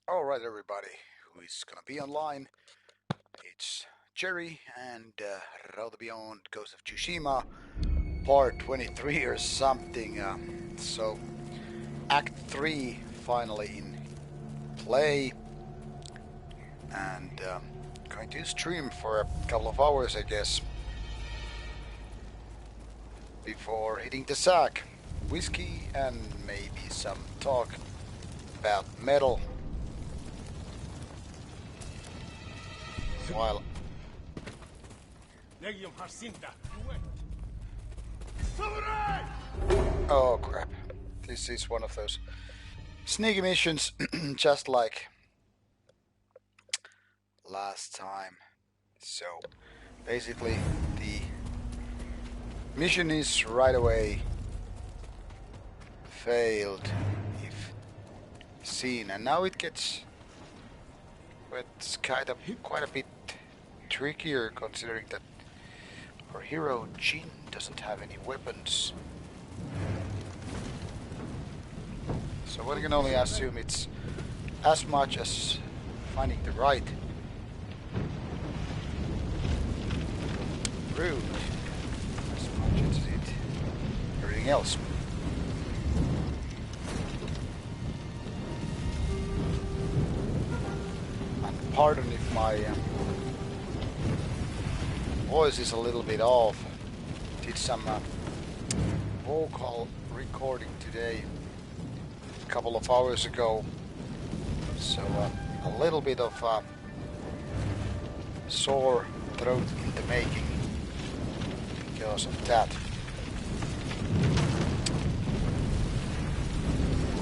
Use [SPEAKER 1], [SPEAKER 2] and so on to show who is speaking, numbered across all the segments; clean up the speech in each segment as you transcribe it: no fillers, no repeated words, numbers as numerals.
[SPEAKER 1] Alright everybody, who is gonna be online? It's Jerry and Rauta Beyond Ghost of Tsushima, part 23 or something. So, Act 3 finally in play, and going to stream for a couple of hours, I guess, before hitting the sack. Whiskey and maybe some talk about metal. While oh crap, this is one of those sneaky missions, just like last time. So basically, the mission is right away failed if seen, and now it gets it's kind of quite a bit trickier considering that our hero Jin doesn't have any weapons. So one can only assume it's as much as finding the right route as much as it everything else. And pardon if my voice is a little bit off. Did some vocal recording today a couple of hours ago, so a little bit of sore throat in the making because of that.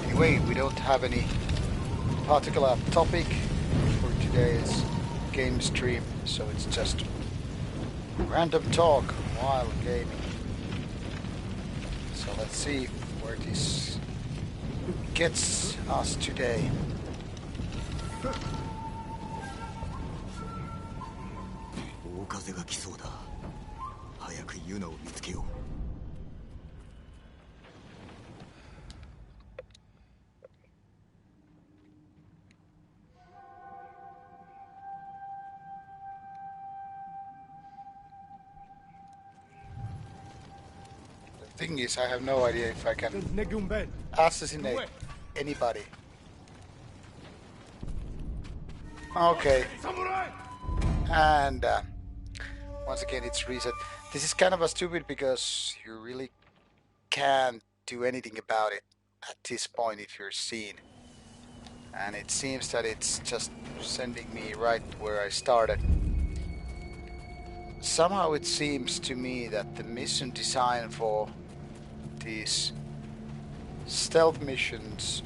[SPEAKER 1] Anyway, we don't have any particular topic for today's game stream, so it's just random talk while gaming. So let's see where this gets us today.
[SPEAKER 2] 大風が来そうだ。早くユナを見つけよう。
[SPEAKER 1] The thing is, I have no idea if I can assassinate anybody. Okay. And once again it's reset. This is kind of a stupid because you really can't do anything about it at this point if you're seen. And it seems that it's just sending me right where I started. Somehow it seems to me that the mission design for these stealth missions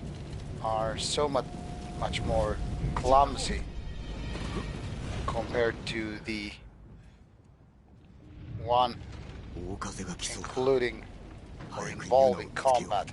[SPEAKER 1] are so much more clumsy compared to the one including or involving combat.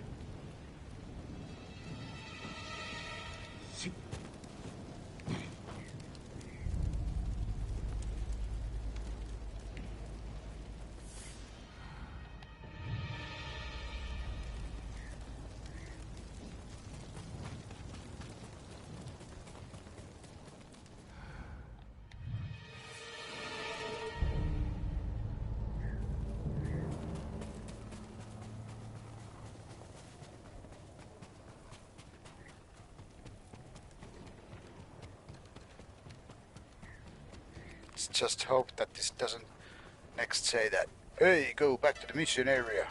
[SPEAKER 1] Let's just hope that this doesn't next say that, hey, go back to the mission area.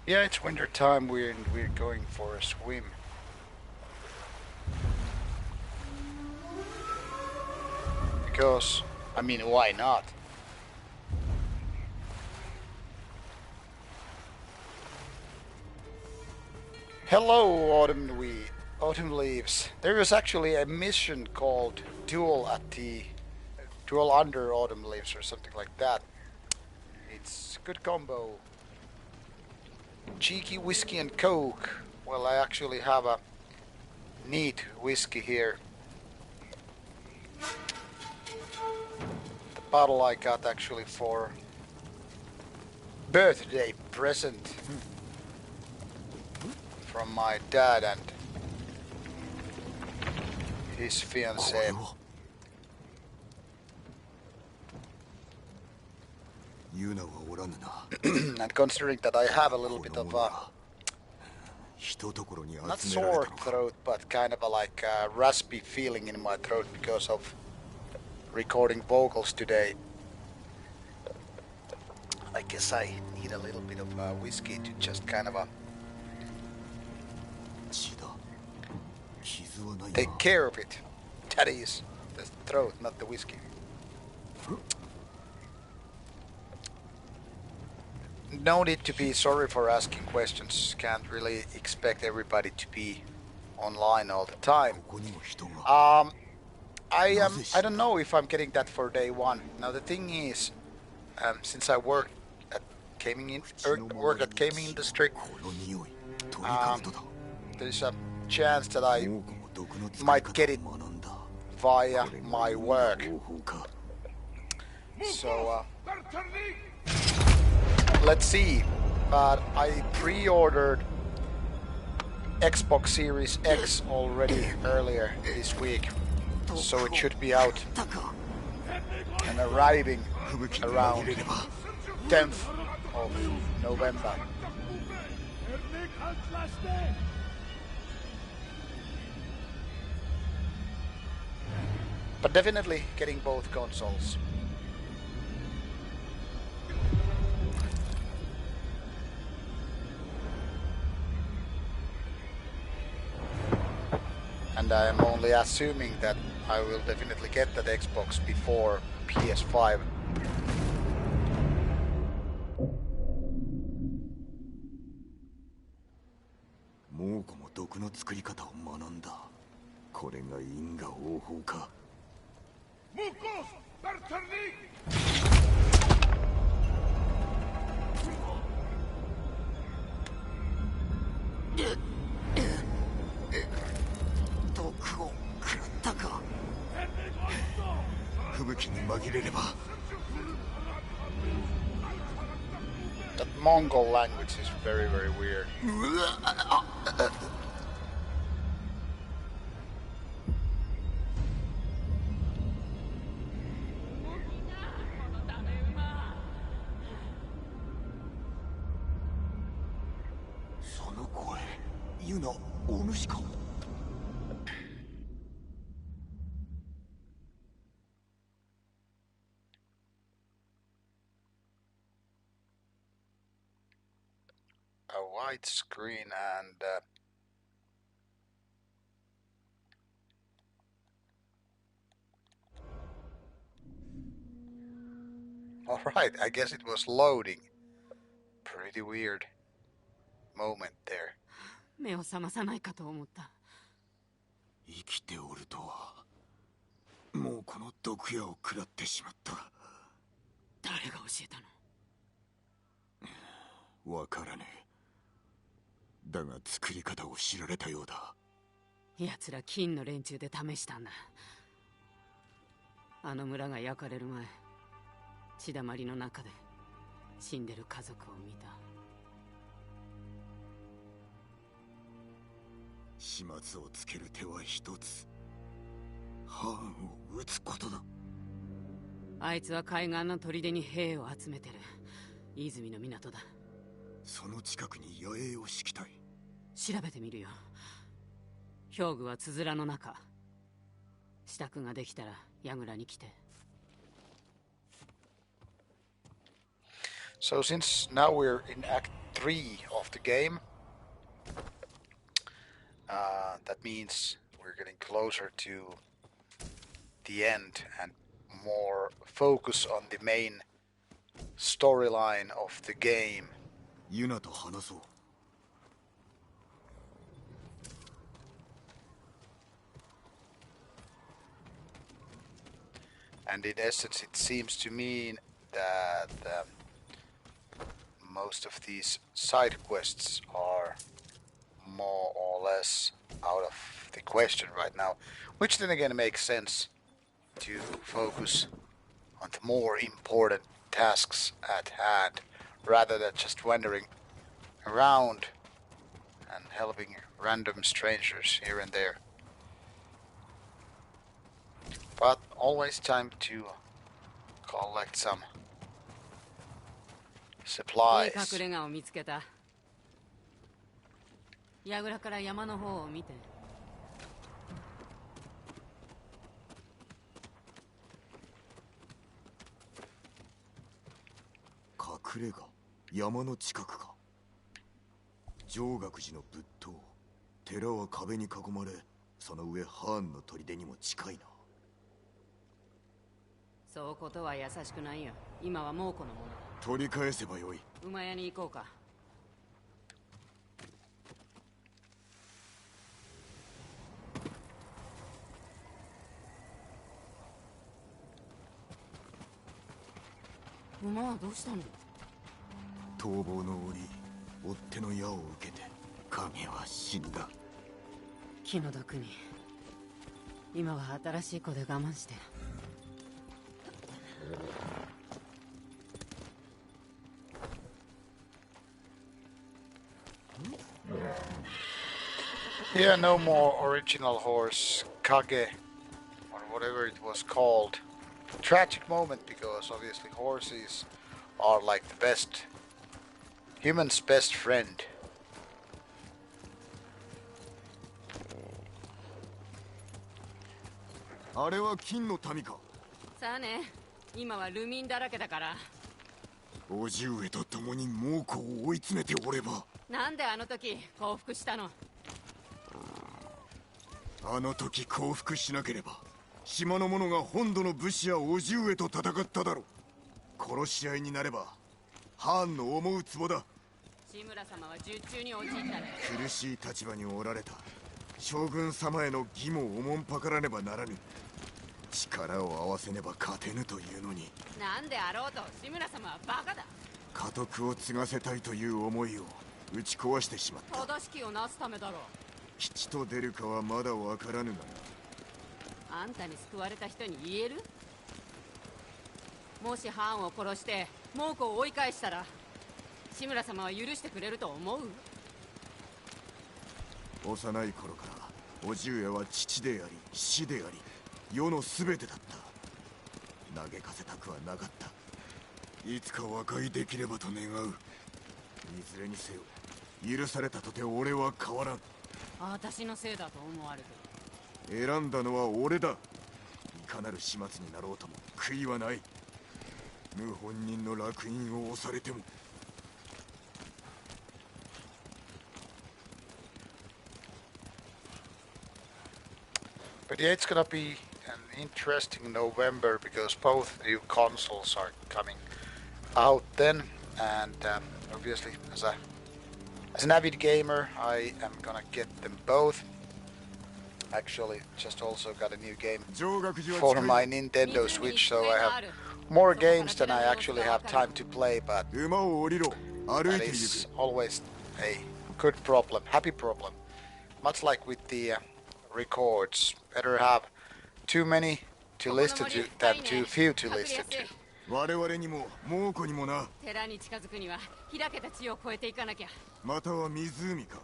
[SPEAKER 1] Yeah, it's winter time. We're going for a swim. Because, I mean, why not? Hello, Autumn Weed. Autumn leaves. There was actually a mission called Duel under Autumn Leaves or something like that. It's a good combo. Cheeky whiskey and coke. Well, I actually have a neat whiskey here. The bottle I got actually for birthday present from my dad and his fiancée. And considering that I have a little bit of a not sore throat, but kind of a like a raspy feeling in my throat because of recording vocals today, I guess I need a little bit of whiskey to just kind of take care of it. That is the throat, not the whiskey. No need to be sorry for asking questions. Can't really expect everybody to be online all the time. I don't know if I'm getting that for day one. Now the thing is, since I work at gaming industry, there's a chance that I might get it via my work. So let's see. But I pre-ordered Xbox Series X already earlier this week, so it should be out and arriving around 10th of November. But definitely getting both consoles. And I am only assuming that I will definitely get that Xbox before PS5. That Mongol language is very, very weird. A white screen and alright, I guess it was loading. Pretty weird moment there.
[SPEAKER 3] 目を覚まさないかと思った。
[SPEAKER 2] 生きておるとはもうこの毒矢を食らってしまった。
[SPEAKER 3] 誰が教えたの？
[SPEAKER 2] わからねえ。だが作り方を知られたようだ。
[SPEAKER 3] 奴ら金の連中で試したんだ。あの村が焼かれる前、血だまりの中で死んでる家族を見た。
[SPEAKER 2] 始末をつける手は一つ。ハーンを撃つことだ。
[SPEAKER 3] あいつは海岸の砦に兵を集めてる。泉の港だ。
[SPEAKER 2] その近くに野営を敷きたい。
[SPEAKER 3] 調べてみるよ。兵具はつづらの中。支度ができたら櫓に来て。
[SPEAKER 1] So since now we're in Act 3 of the game, that means we're getting closer to the end and more focus on the main storyline of the game.
[SPEAKER 2] ユナと話そう。
[SPEAKER 1] And in essence, it seems to mean that most of these side quests are more or less out of the question right now, which then again makes sense to focus on the more important tasks at hand rather than just wandering around and helping random strangers here and there. But always time to collect some
[SPEAKER 3] いい
[SPEAKER 1] supplies.
[SPEAKER 3] 隠れ家を見つけた。櫓から山の方を見て。
[SPEAKER 2] 隠れ家、山の近くか。上岳寺の仏塔。寺は壁に囲まれ、その上ハーンの砦にも近いな。
[SPEAKER 3] そうことは優しくないよ。今は猛虎のもの。
[SPEAKER 2] 取り返せばよい。
[SPEAKER 3] 馬屋に行こうか。馬はどうしたの？
[SPEAKER 2] 逃亡の折、追っ手の矢を受けて影は死んだ。
[SPEAKER 3] 気の毒に。今は新しい子で我慢して。
[SPEAKER 1] Yeah, no more original horse, Kage, or whatever it was called. Tragic moment because obviously horses are like the best, human's best friend.
[SPEAKER 2] あれは金の民か。
[SPEAKER 3] さあね、今はルミンだらけだから。
[SPEAKER 2] 叔父上と共に猛虎を追い詰めておれば。
[SPEAKER 3] なんであの時降伏したの？
[SPEAKER 2] あの時降伏しなければ島の者が本土の武士や叔父上と戦っただろう。殺し合いになればハーンの思うツボだ。
[SPEAKER 3] 志村様は術中に陥ったね。
[SPEAKER 2] 苦しい立場におられた将軍様への義務をおもんぱからねばならぬ。力を合わせねば勝てぬというのに。
[SPEAKER 3] なんであろうと志村様はバカだ。
[SPEAKER 2] 家督を継がせたいという思いを打ち壊してしまった。
[SPEAKER 3] 正しきをなすためだろう。
[SPEAKER 2] 吉と出るかはまだわからぬが
[SPEAKER 3] あんたに救われた人に言える？もしハーンを殺して猛虎を追い返したら志村様は許してくれると思う？
[SPEAKER 2] 幼い頃から叔父上は父であり死であり世の全てだった。嘆かせたくはなかった。いつか和解できればと願う。いずれにせよ許されたとて俺は変わらん。
[SPEAKER 3] 私のせいだと思われてる。
[SPEAKER 2] 選んだのは俺だ。いかなる始末になろうとも悔いはない。謀反人の烙印を押されても。
[SPEAKER 1] But yeah, it's gonna be an interesting November because both new consoles are coming out then, and obviously as an avid gamer, I am gonna get them both. Actually, just also got a new game for my Nintendo Switch, so I have more games than I actually have time to play, but that is always a good problem, happy problem. Much like with the records, better have too many to listen to than too few to listen to.
[SPEAKER 2] 我々にも猛虎にもな。
[SPEAKER 3] 寺に近づくには開けた地を越えていかなきゃ。
[SPEAKER 2] または湖か。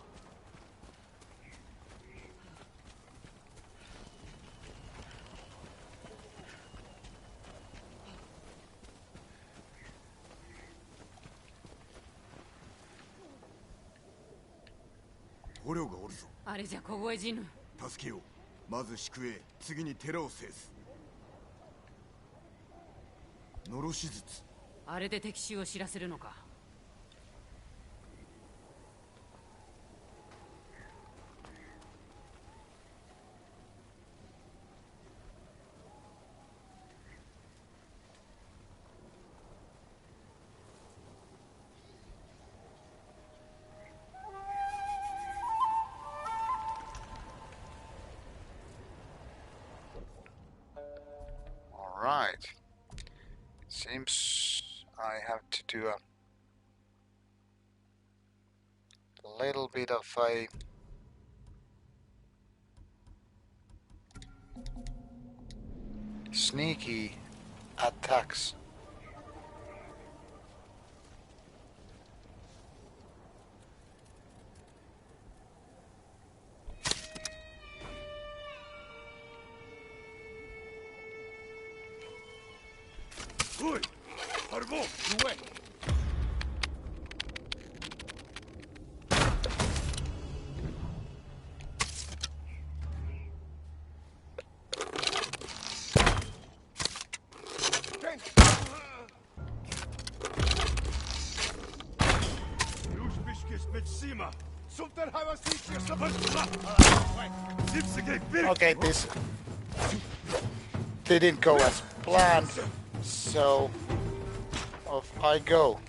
[SPEAKER 2] 捕虜がおるぞ。
[SPEAKER 3] あれじゃ凍え死ぬ。
[SPEAKER 2] 助けよう。まず宿営、次に寺を制す。のろし術。
[SPEAKER 3] あれで敵襲を知らせるのか。
[SPEAKER 1] Right. Seems I have to do a little bit of a sneaky attacks.
[SPEAKER 2] Oi! Arvo! Away!
[SPEAKER 1] Okay, this didn't go as planned, so off I go.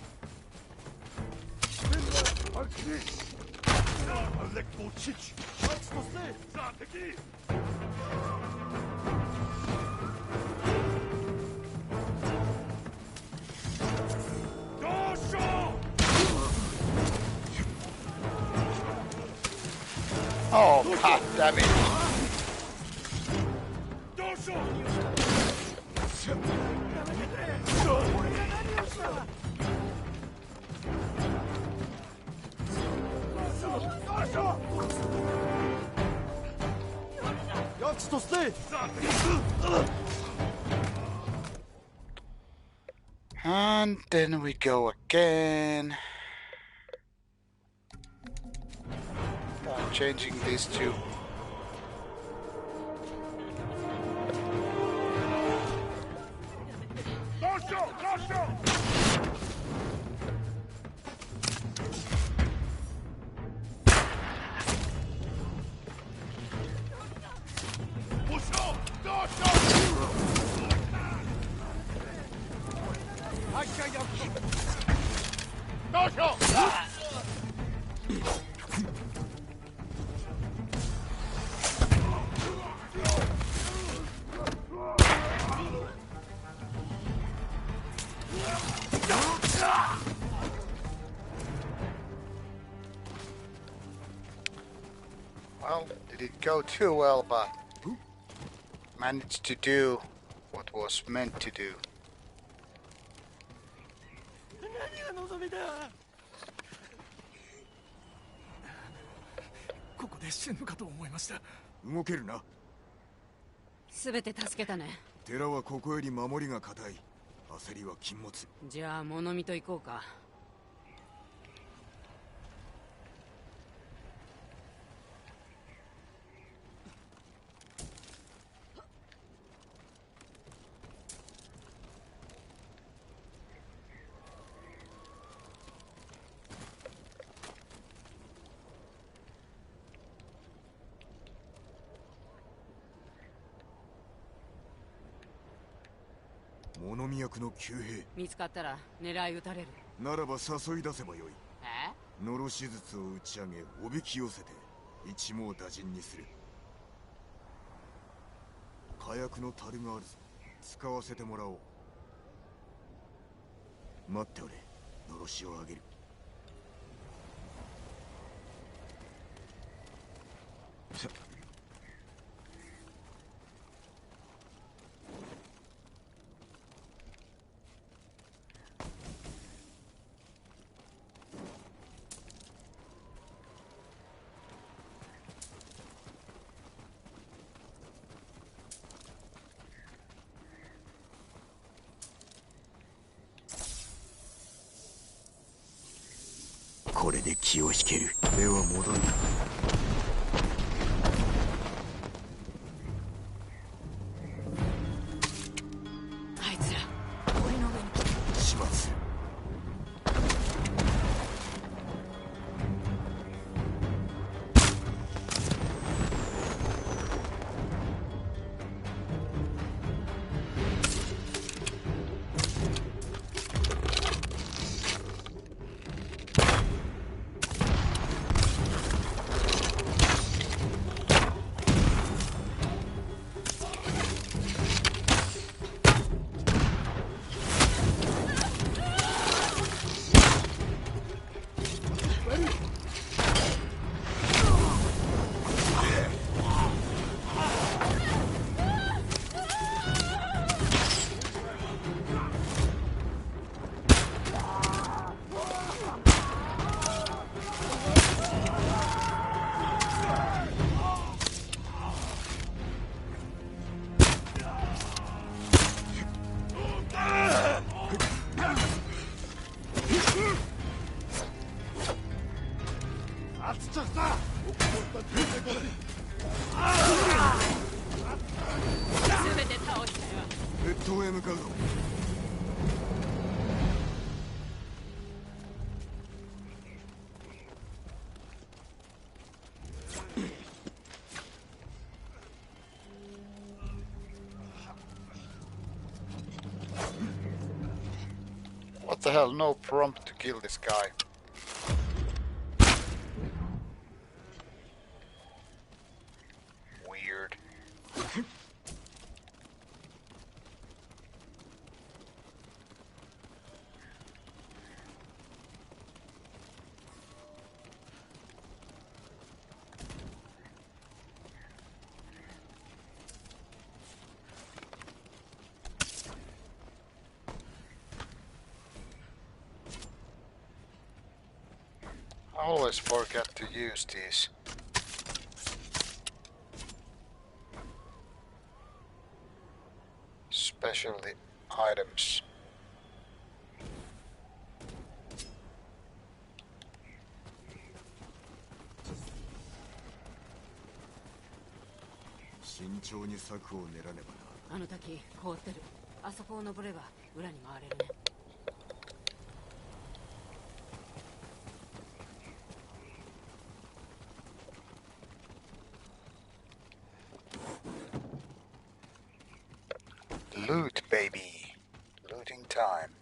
[SPEAKER 1] Oh, god damn it. And then we go again. I'm changing these two. Well, didn't go too well, but managed to do what was meant to do.
[SPEAKER 2] ここで死ぬかと思いました。動けるな。
[SPEAKER 3] すべて助けたね。
[SPEAKER 2] 寺はここより守りが固い。焦りは禁物。
[SPEAKER 3] じゃあ物見と行こうか。
[SPEAKER 2] 物見役の旧兵。
[SPEAKER 3] 見つかったら狙い撃たれる。
[SPEAKER 2] ならば誘い出せばよい。
[SPEAKER 3] え？
[SPEAKER 2] のろし術を打ち上げおびき寄せて一網打尽にする。火薬の樽があるぞ。使わせてもらおう。待っておれ。のろしをあげる。これで気を引ける。では戻る。
[SPEAKER 3] あいつら檻の上に。
[SPEAKER 2] 始末。へ向かうぞ。
[SPEAKER 1] What the hell? No prompt to kill this guy. Weird. I always forget to use these. Specialty items.
[SPEAKER 3] あの滝凍ってる。あそこを登れば裏に回れるね。
[SPEAKER 1] Loot, baby. Looting time.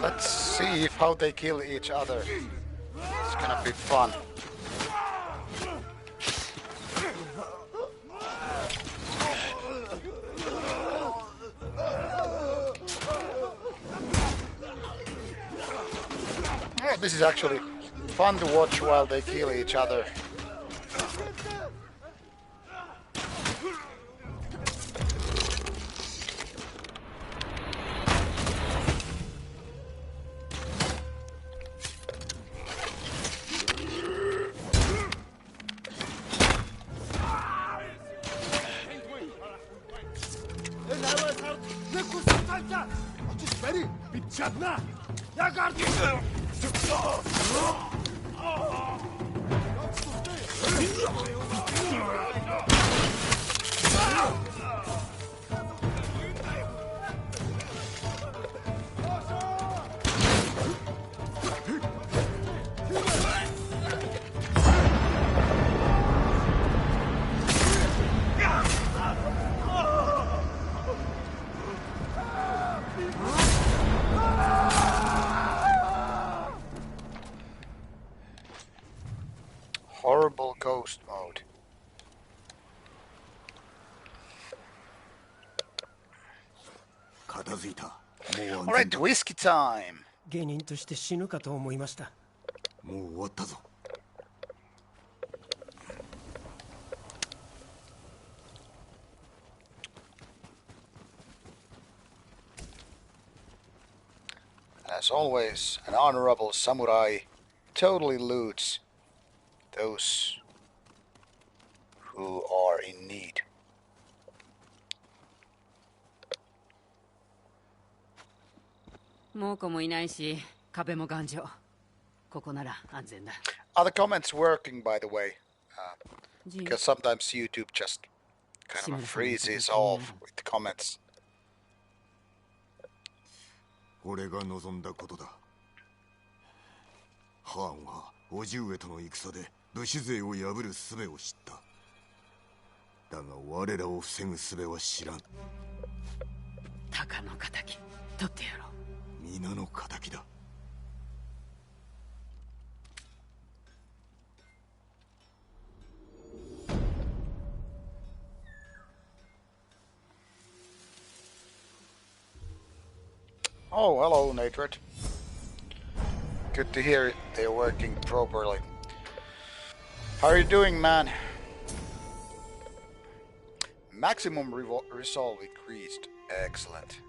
[SPEAKER 1] Let's see if how they kill each other. It's gonna be fun. Oh, this is actually fun to watch while they kill each other. Horrible ghost mode. Alright, whiskey time.
[SPEAKER 4] 芸人として死ぬかと思いました。
[SPEAKER 2] もう終わったぞ。
[SPEAKER 1] As always, an honorable samurai totally loots those who are in need. Are the comments working, by the way? Because sometimes YouTube just kind of freezes off with the comments.
[SPEAKER 2] 俺が望んだことだ。ハーンは叔父上との戦で武士勢を破る術を知った。だが我らを防ぐ術は知らん。
[SPEAKER 3] 鷹の仇取ってやろう。
[SPEAKER 2] 皆の仇だ。
[SPEAKER 1] Oh, hello, Natred. Good to hear they're working properly. How are you doing, man? Maximum resolve increased. Excellent.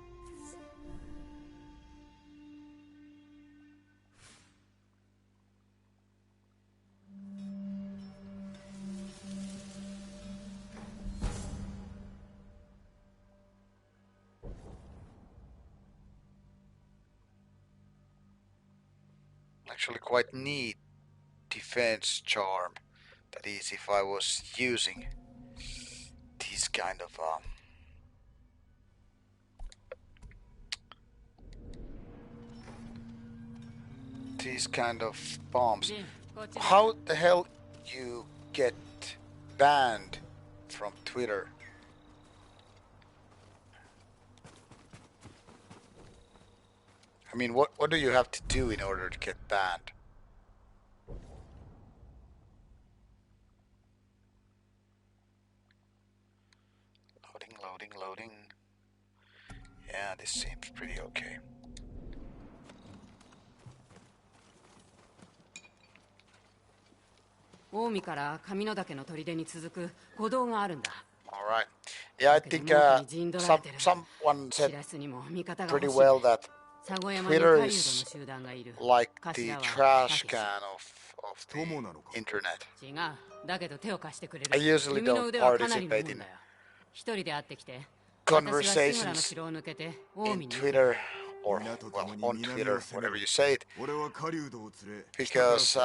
[SPEAKER 1] Actually quite neat defense charm. That is, if I was using these kind of bombs. How the hell you get banned from Twitter? I mean, what do you have to do in order to get banned? Loading. Yeah, this seems pretty okay. Alright. Yeah, I think someone said pretty well that Twitter is like the trash can of the internet. I usually don't participate in conversations in Twitter or, well, on Twitter, whatever you say it, because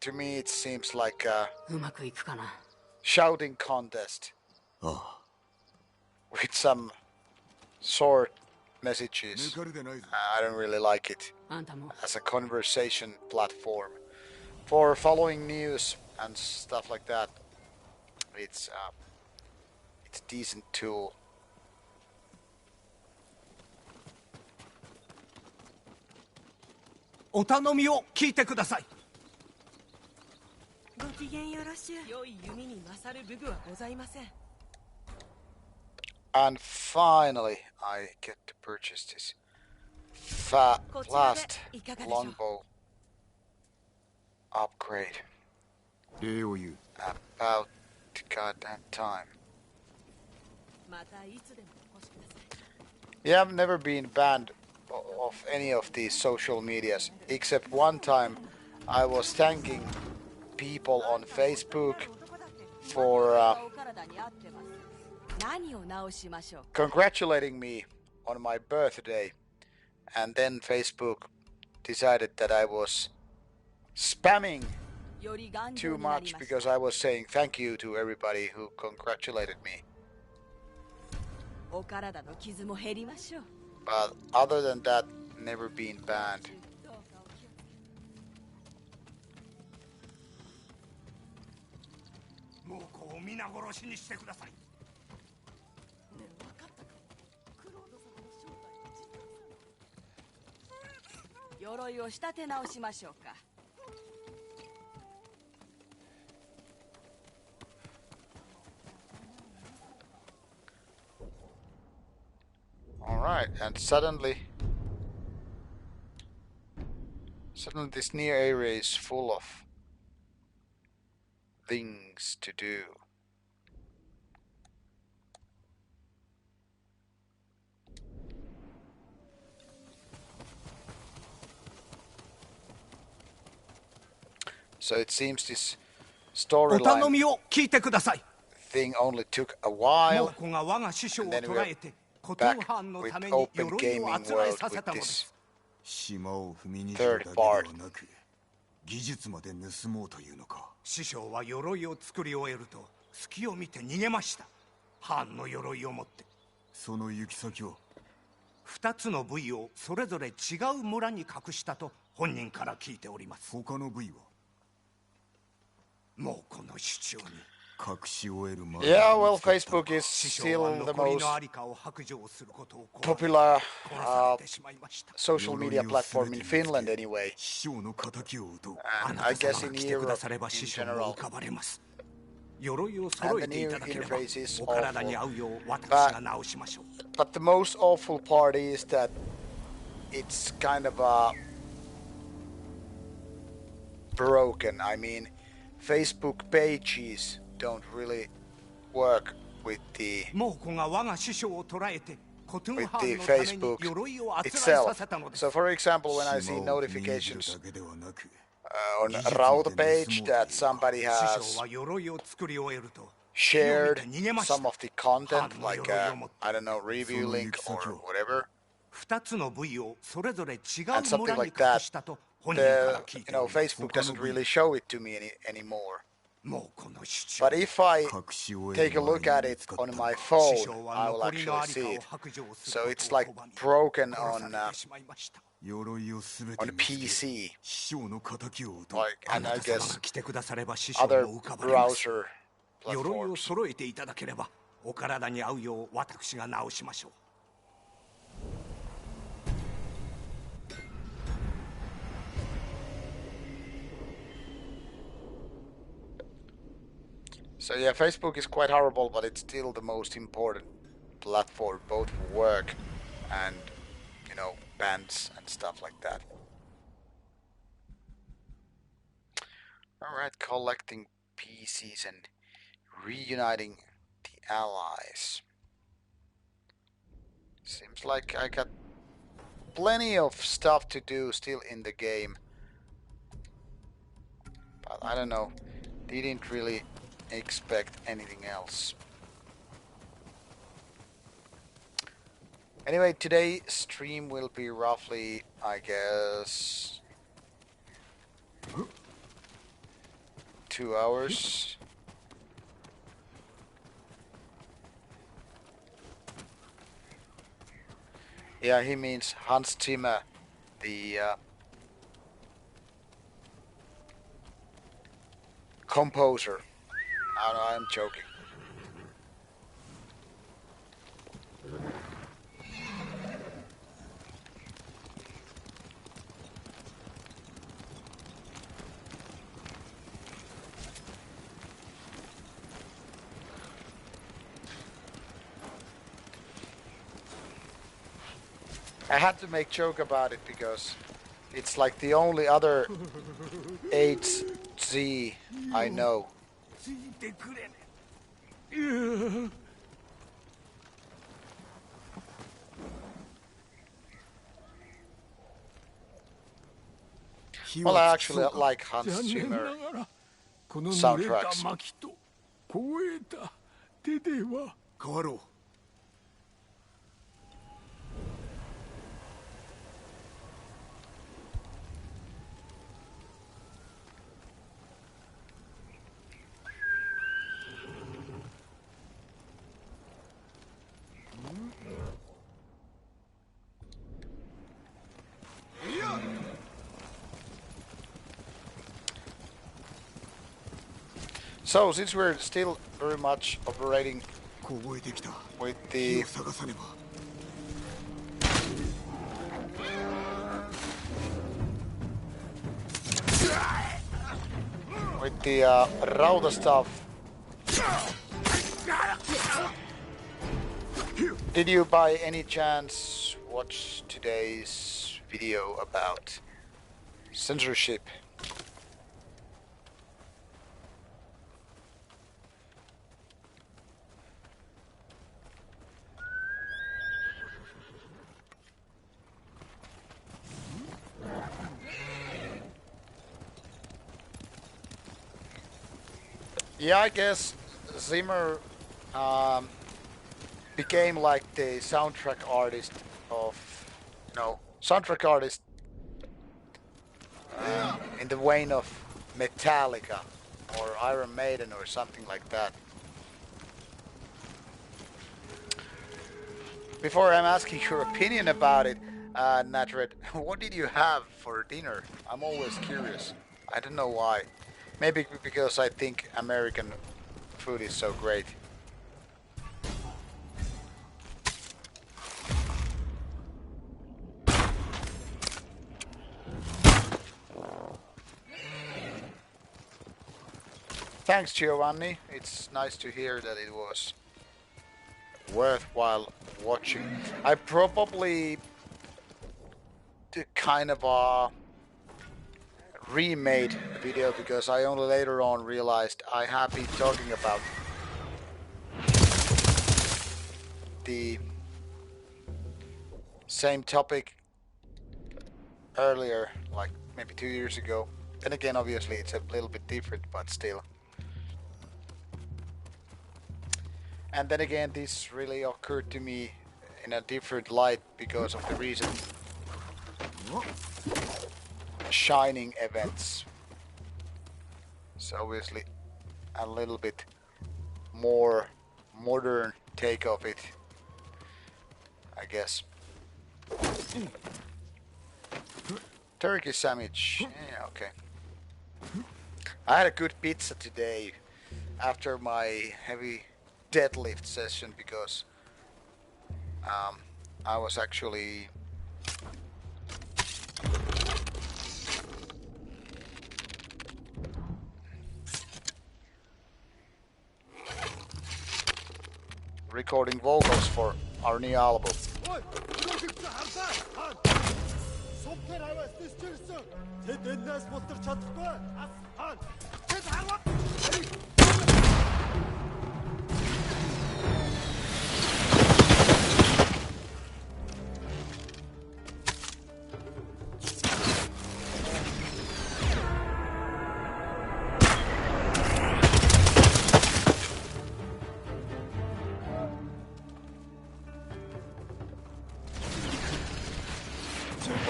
[SPEAKER 1] to me it seems like a shouting contest with some short messages. I don't really like it as a conversation platform. For following news and stuff like that, it's a decent tool.
[SPEAKER 5] お頼みを聞いてください。
[SPEAKER 6] ご機嫌よろしゅう。良い弓に勝る武具はございません。
[SPEAKER 1] And finally, I get to purchase this last longbow upgrade. About goddamn time. Yeah, I've never been banned of any of these social medias, except one time I was thanking people on Facebook for congratulating me on my birthday, and then Facebook decided that I was spamming too much because I was saying thank you to everybody who congratulated me. But other than that, never been banned. Alright, and suddenly this near area is full of things to do. So it seems this storyline thing only took a while, and then we are back with open gaming world with this third part.
[SPEAKER 5] 師匠は鎧を作り終えると隙を見て逃げました。ハンの鎧を持って。
[SPEAKER 2] その行き先は
[SPEAKER 5] 2つの部位をそれぞれ違う村に隠したと本人から聞いております。
[SPEAKER 2] 他の部位は
[SPEAKER 5] もうこの主張に
[SPEAKER 1] Yeah, well, Facebook is still the most popular social media platform in Finland anyway. And I guess in Europe in general. And the new interface is awful. But the most awful part is that it's kind of broken. I mean, Facebook pages don't really work with the Facebook itself. So for example, when I see notifications on Rauta page that somebody has shared some of the content, like I don't know, review link or whatever, and something like that, Facebook doesn't really show it to me anymore. But if I take a look at it on my phone, I will actually see it. So it's like broken on PC, and I guess other browser platforms. So yeah, Facebook is quite horrible, but it's still the most important platform, both for work and, bands and stuff like that. Alright, collecting pieces and reuniting the allies. Seems like I got plenty of stuff to do still in the game. But I don't know, didn't really expect anything else. Anyway, today's stream will be roughly, I guess, 2 hours. Yeah, he means Hans Zimmer, the composer. No, I'm joking. I had to make joke about it because it's like the only other 8Z I know. Well, I actually like Hans Zimmer soundtracks. So, since we're still very much operating with the Rauta stuff, did you by any chance watch today's video about censorship? Yeah, I guess Zimmer became like the soundtrack artist of, in the vein of Metallica or Iron Maiden or something like that. Before I'm asking your opinion about it, Natred, what did you have for dinner? I'm always curious. I don't know why. Maybe because I think American food is so great. Thanks, Giovanni. It's nice to hear that it was worthwhile watching. I probably did kind of a remade video because I only later on realized I have been talking about the same topic earlier, like maybe 2 years ago. Then again, obviously it's a little bit different, but still. And then again, this really occurred to me in a different light because of the recent Shining events. So obviously a little bit more modern take of it, I guess. Turkey sandwich, yeah, okay. I had a good pizza today after my heavy deadlift session because I was actually recording vocals for our new album.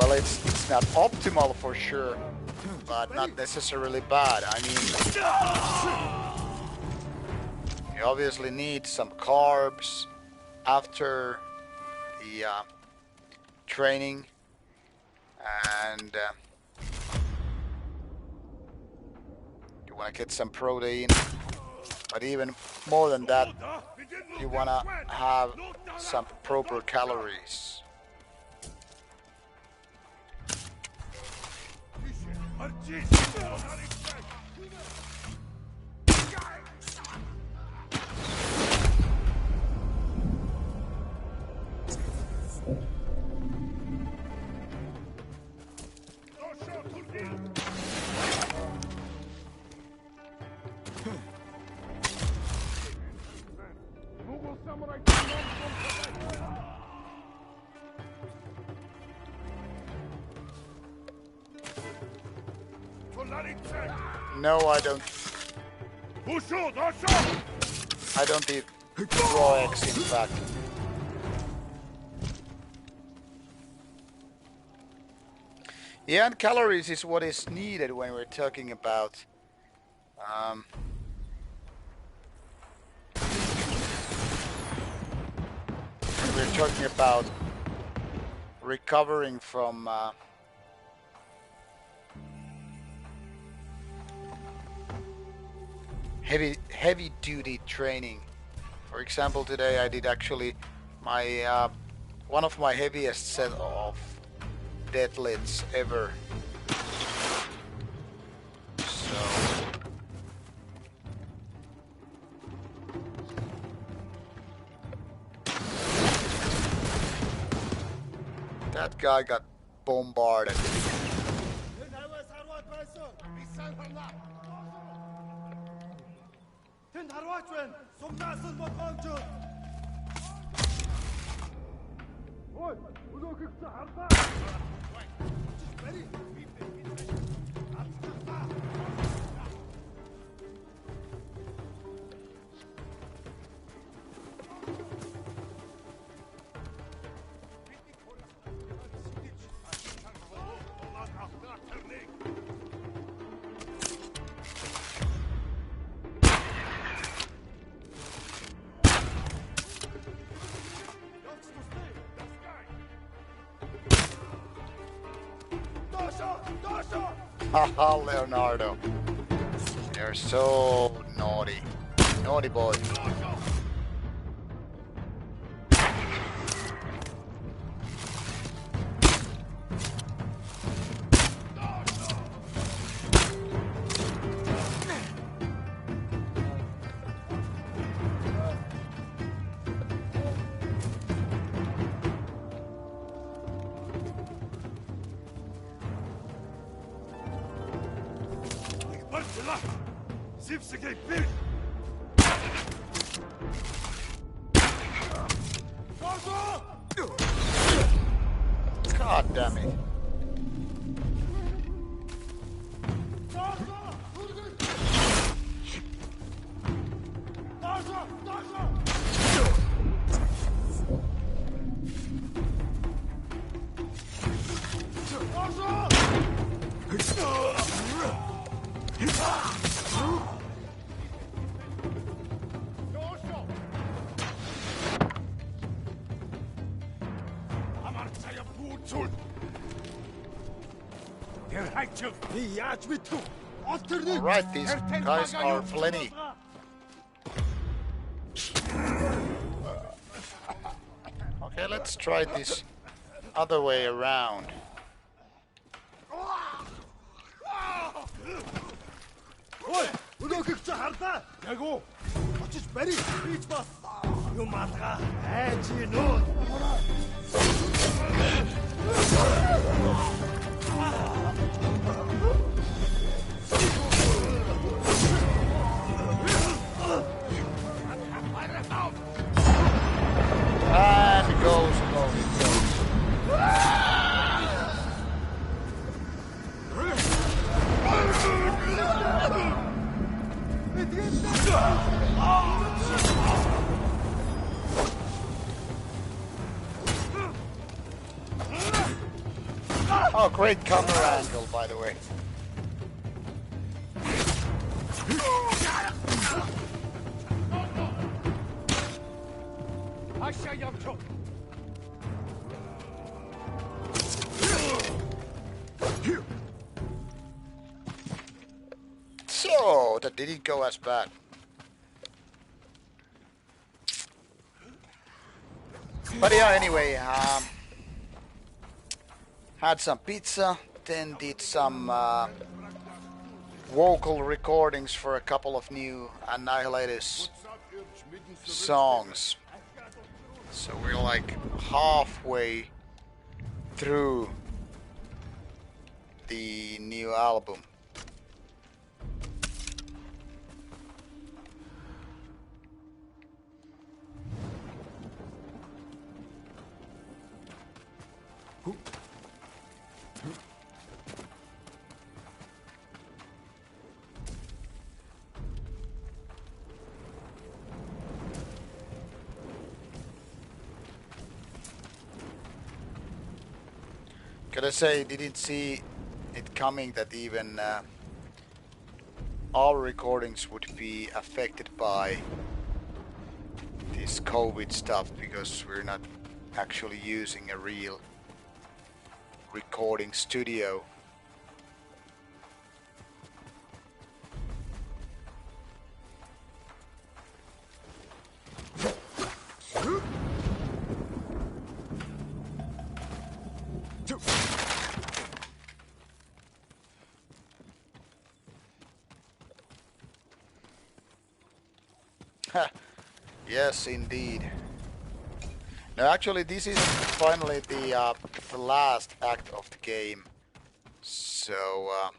[SPEAKER 1] Well, it's not optimal for sure, but not necessarily bad. I mean, you obviously need some carbs after the training, and you want to get some protein, but even more than that, you want to have some proper calories. No, I don't. I don't eat raw eggs, in fact. Yeah, and calories is what is needed when we're talking about recovering from heavy duty training. For example, today I did actually my one of my heaviest set of deadlifts ever. So that guy got bombarded. Haha, Leonardo. You're so naughty. Naughty boy. God damn it. Alright, these guys are plenty. Okay, let's try this other way around. And it goes. Oh, great camera angle, by the way. So, that didn't go as bad. But yeah, anyway, had some pizza, then did some vocal recordings for a couple of new Annihilators songs. So we're like halfway through the new album. Gotta say, didn't see it coming that even our recordings would be affected by this COVID stuff, because we're not actually using a real recording studio. Yes, indeed. No, actually, this is finally the last act of the game. So I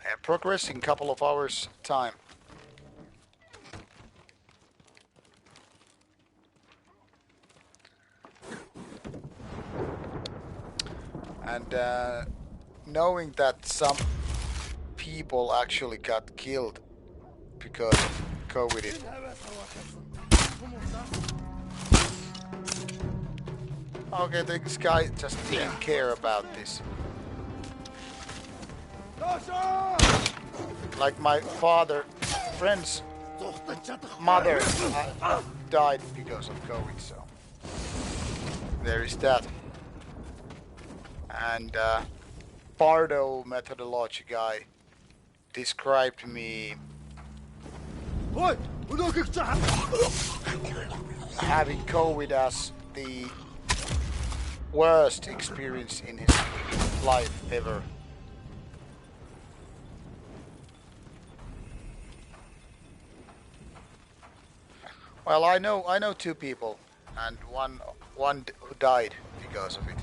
[SPEAKER 1] am progressing a couple of hours time. And knowing that some people actually got killed because of COVID. Okay, this guy just didn't care about this. Like my friend's mother died because of COVID, so there is that. And Pardo methodology guy described me having COVID as the worst experience in his life ever. Well, I know two people, and one who died because of it.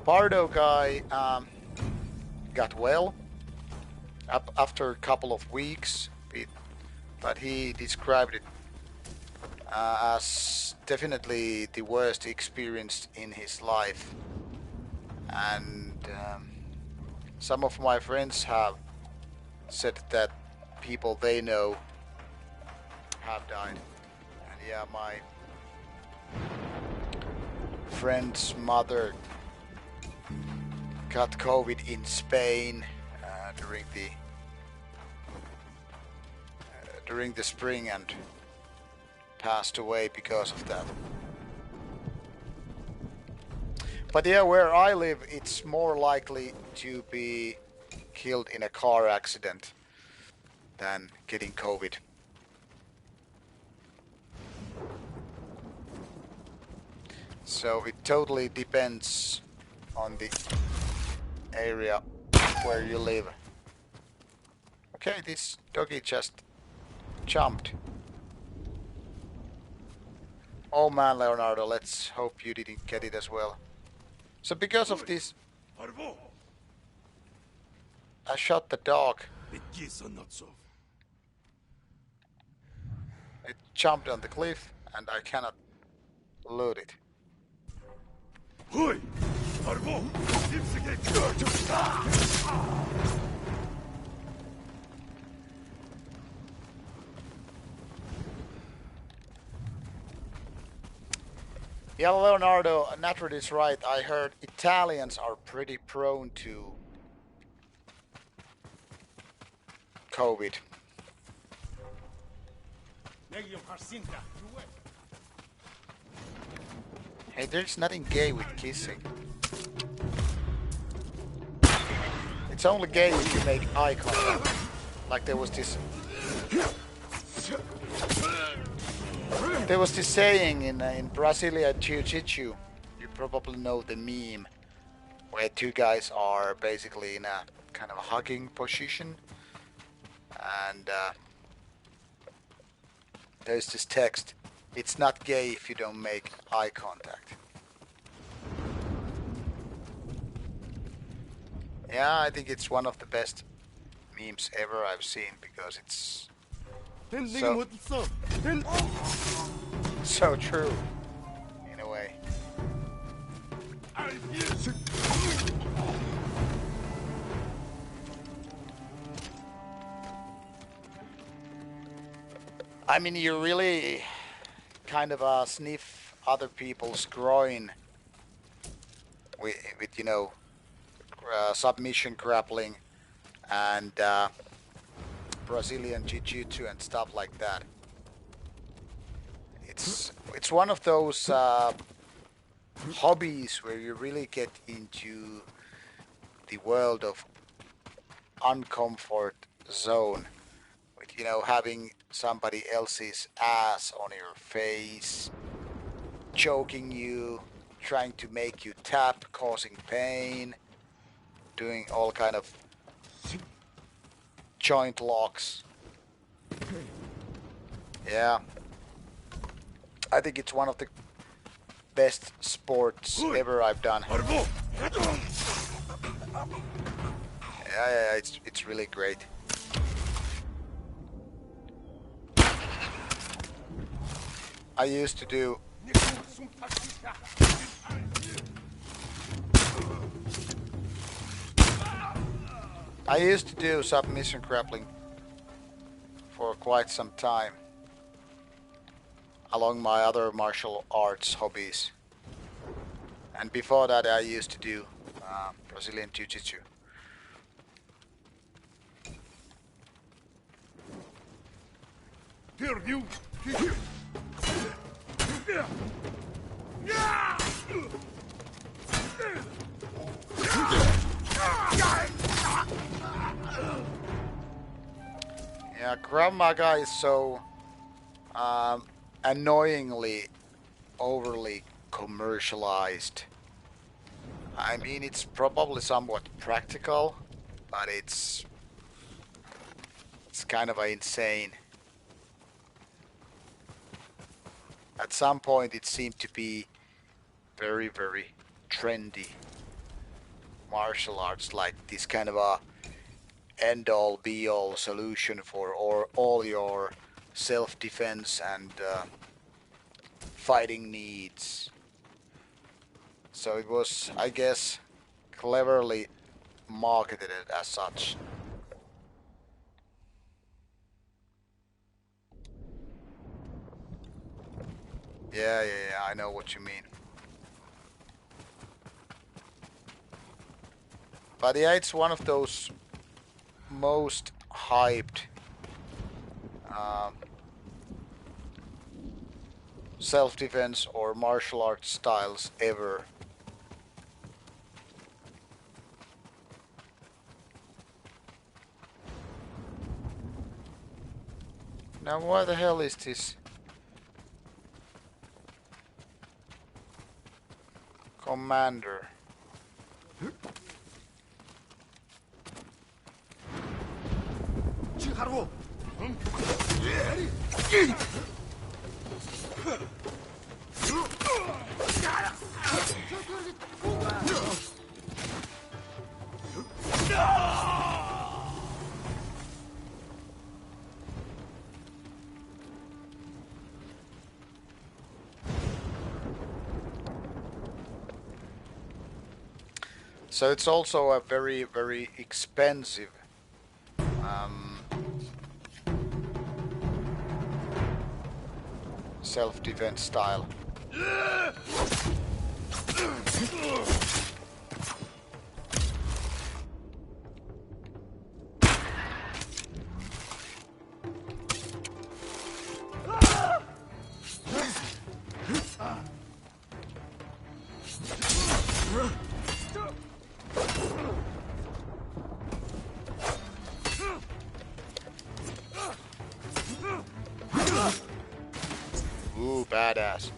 [SPEAKER 1] Pardo guy got well after a couple of weeks, but he described it as definitely the worst experience in his life. And some of my friends have said that people they know have died. And yeah, my friend's mother got COVID in Spain during the spring and passed away because of that. But yeah, where I live, it's more likely to be killed in a car accident than getting COVID. So it totally depends on the area where you live. Okay, this doggy just jumped. Oh man, Leonardo, let's hope you didn't get it as well. So because of this, I shot the dog. It jumped on the cliff and I cannot loot it. Yeah, Leonardo, Natrid is right. I heard Italians are pretty prone to COVID. Hey, there's nothing gay with kissing. It's only gay if you make eye contact. Like there was this saying in Brazilian Jiu-Jitsu. You probably know the meme where two guys are basically in a kind of a hugging position, and there's this text: "It's not gay if you don't make eye contact." Yeah, I think it's one of the best memes ever I've seen because it's so true, in a way. I mean, you really kind of sniff other people's groin with you know, submission grappling and Brazilian Jiu-Jitsu and stuff like that. It's one of those hobbies where you really get into the world of uncomfort zone, with, you know, having somebody else's ass on your face, choking you, trying to make you tap, causing pain, doing all kind of joint locks. Yeah, I think it's one of the best sports ever I've done. Yeah, it's really great. I used to do submission grappling for quite some time, along my other martial arts hobbies. And before that, I used to do Brazilian Jiu-Jitsu. Krav Maga is so annoyingly overly commercialized. I mean, it's probably somewhat practical, but it's kind of insane. At some point, it seemed to be very, very trendy martial arts, like this kind of a end-all, be-all solution for all your self-defense and fighting needs. So it was, I guess, cleverly marketed as such. Yeah, I know what you mean. But yeah, it's one of those most hyped self-defense or martial arts styles ever. Now why the hell is this commander? So it's also a very, very expensive self-defense style. Ooh, badass.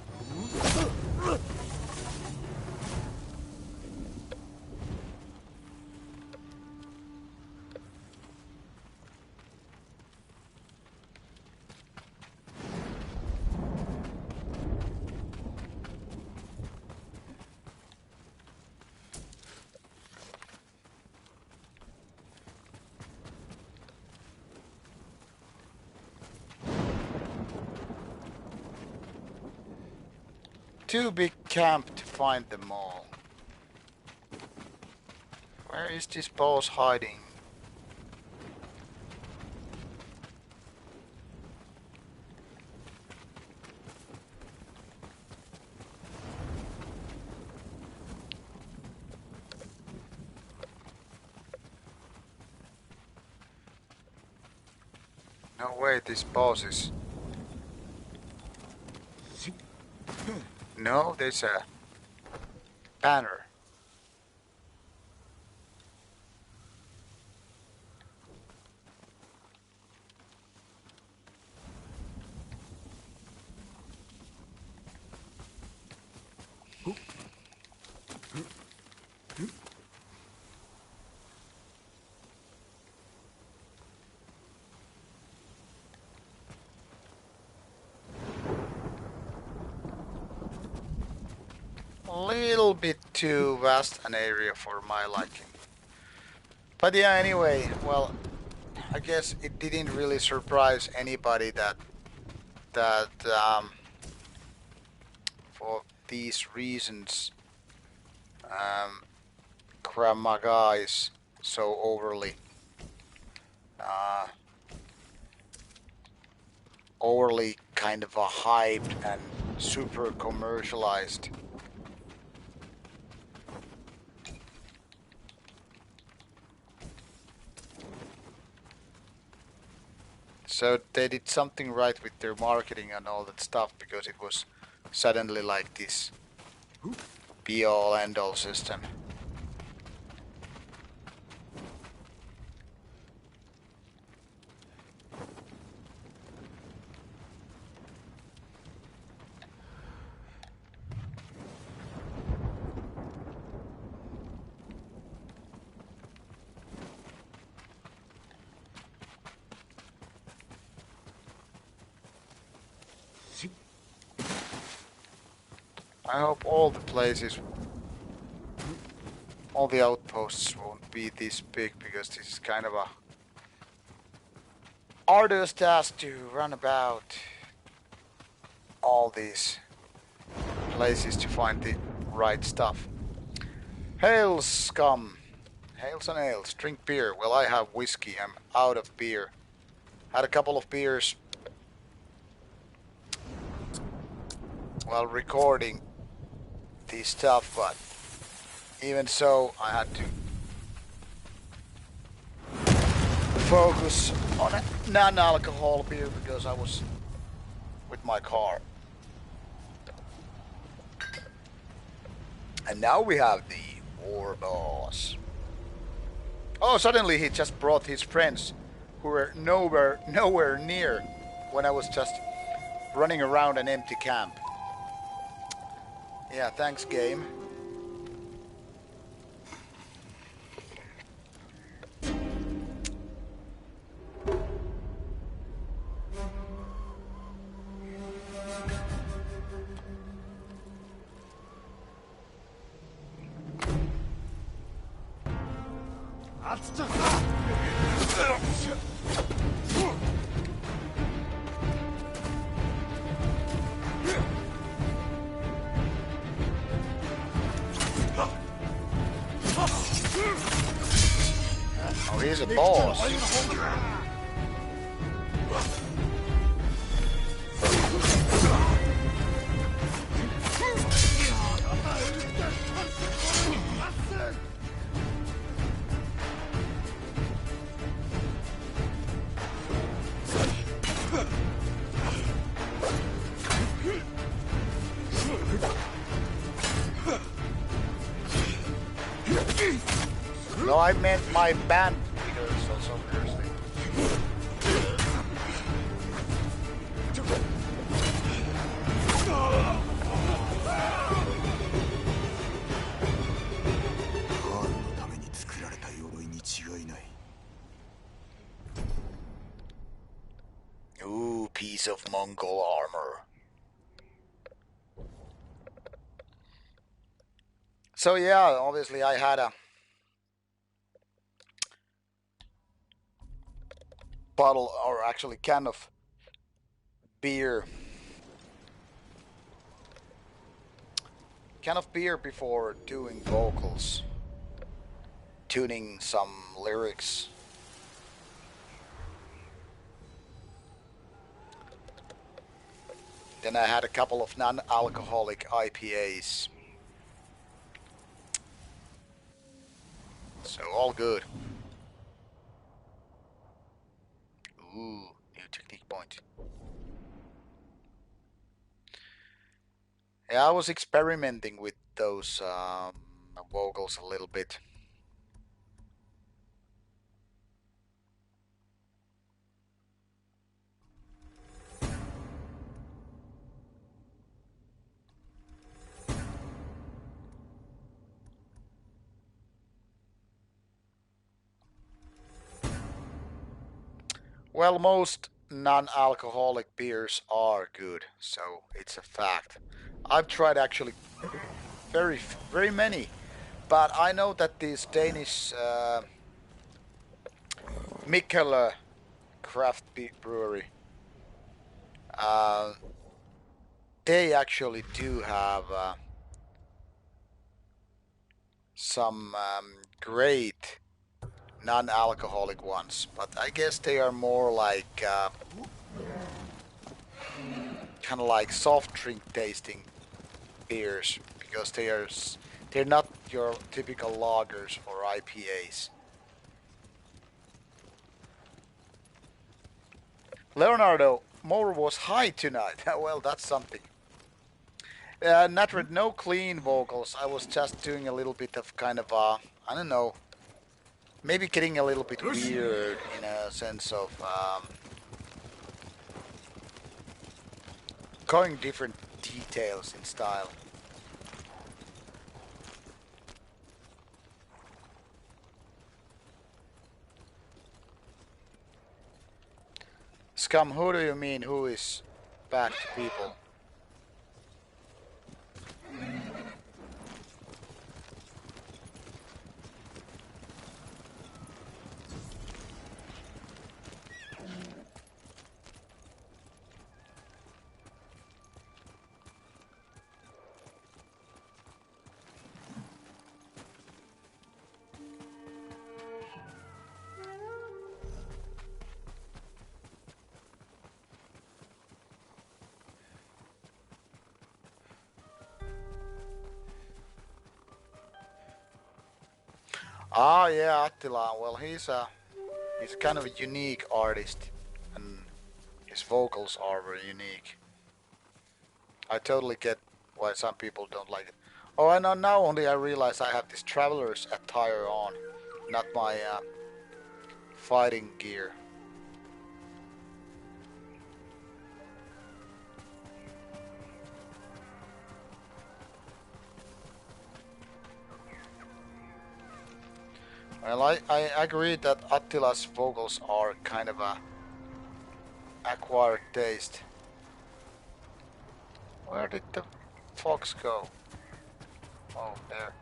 [SPEAKER 1] Too big camp to find them all. Where is this boss hiding? No way, this boss is... No, there's a banner. A little bit too vast an area for my liking. But yeah, anyway, well, I guess it didn't really surprise anybody that for these reasons Krav Maga is so overly kind of a hyped and super commercialized. So they did something right with their marketing and all that stuff, because it was suddenly like this be-all end-all system. I hope all the places, all the outposts won't be this big, because this is kind of a arduous task to run about all these places to find the right stuff. Hail, scum. Hails and ales. Drink beer. Well, I have whiskey. I'm out of beer. Had a couple of beers while recording this stuff, but even so, I had to focus on a non-alcohol beer because I was with my car. And now we have the war boss. Oh, suddenly he just brought his friends who were nowhere near when I was just running around an empty camp. Yeah, thanks, game. Oh, he's a boss. No, I meant my band leader, so seriously. Ooh, piece of Mongol armor. So yeah, obviously I had a bottle, or actually can of beer. Can of beer before doing vocals. Tuning some lyrics. Then I had a couple of non-alcoholic IPAs. So all good. Ooh, new technique point. Yeah, I was experimenting with those vocals a little bit. Well, most non-alcoholic beers are good, so it's a fact. I've tried actually very many, but I know that this Danish Mikkeller craft brewery, uh, they actually do have some great non-alcoholic ones, but I guess they are more like kind of like soft drink tasting beers, because they're not your typical lagers or IPAs. Leonardo, Moore was high tonight. Well, that's something. Natred, no clean vocals. I was just doing a little bit of kind of I don't know, maybe getting a little bit weird in a sense of going different details in style. Scum, who do you mean who is bad to people? Ah, yeah, Attila. Well, he's kind of a unique artist, and his vocals are very unique. I totally get why some people don't like it. Oh, I know now. Only I realize I have this traveler's attire on, not my fighting gear. Well, I agree that Attila's vocals are kind of a acquired taste. Where did the fox go? Oh, there.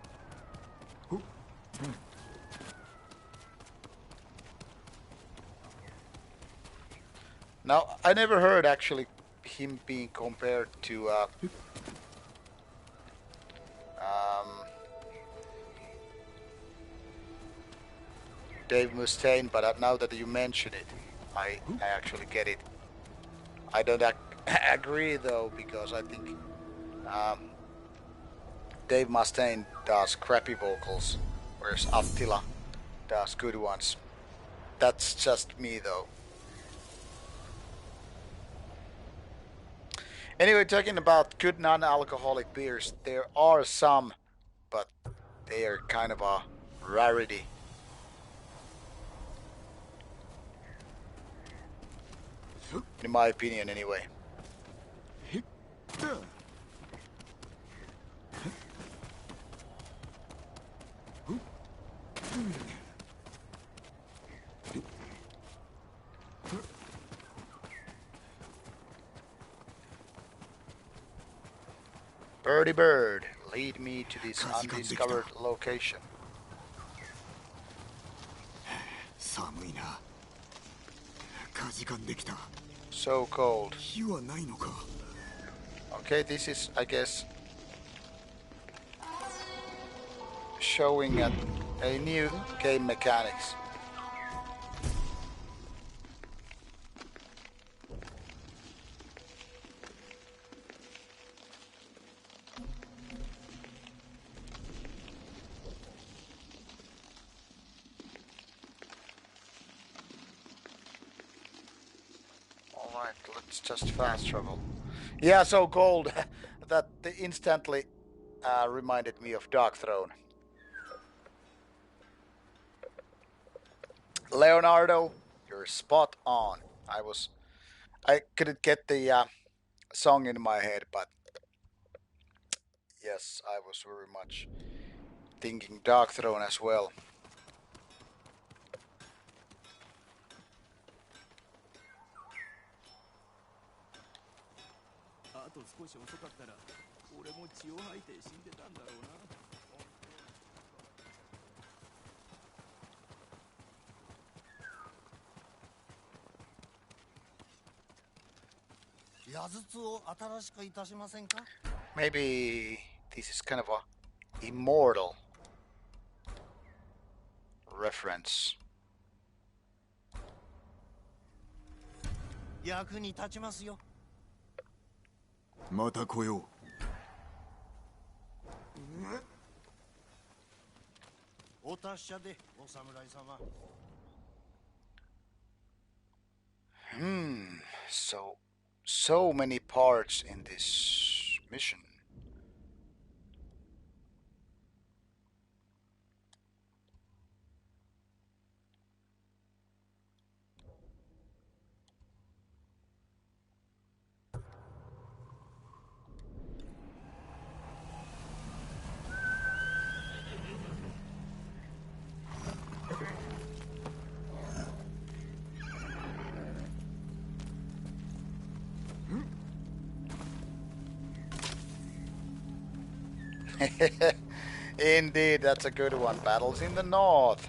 [SPEAKER 1] Now, I never heard actually him being compared to um, Dave Mustaine, but now that you mention it, I actually get it. I don't agree though, because I think um, Dave Mustaine does crappy vocals, whereas Attila does good ones. That's just me though. Anyway, talking about good non-alcoholic beers, there are some, but they are kind of a rarity. In my opinion, anyway. Birdie bird, lead me to this undiscovered location.
[SPEAKER 2] 寒いな。かじかんできた。
[SPEAKER 1] So cold.
[SPEAKER 2] 火はないのか。
[SPEAKER 1] Okay, this is, I guess, showing a new game mechanics. Alright, let's just fast travel. Yeah, so cold that instantly reminded me of Dark Throne. Leonardo, you're spot on. I couldn't get the song in my head, but yes, I was very much thinking Dark Throne as well.
[SPEAKER 2] あと少し遅かったら俺も血を吐いて死んでたんだろうな。
[SPEAKER 7] 矢筒を新しくいたしませんか?
[SPEAKER 1] Maybe this is kind of a immortal reference.
[SPEAKER 7] 役に立ちますよ。
[SPEAKER 2] また来よう。
[SPEAKER 7] お達者でお侍様。
[SPEAKER 1] So many parts in this mission. Indeed, that's a good one. Battles in the north.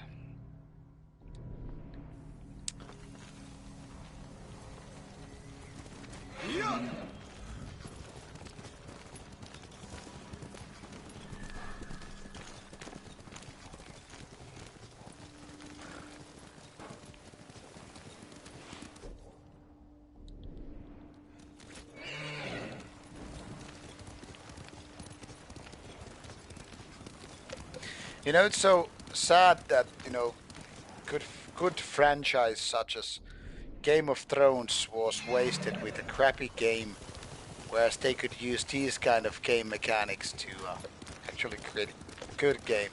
[SPEAKER 1] You know, it's so sad that good good franchise such as Game of Thrones was wasted with a crappy game, whereas they could use these kind of game mechanics to actually create a good game.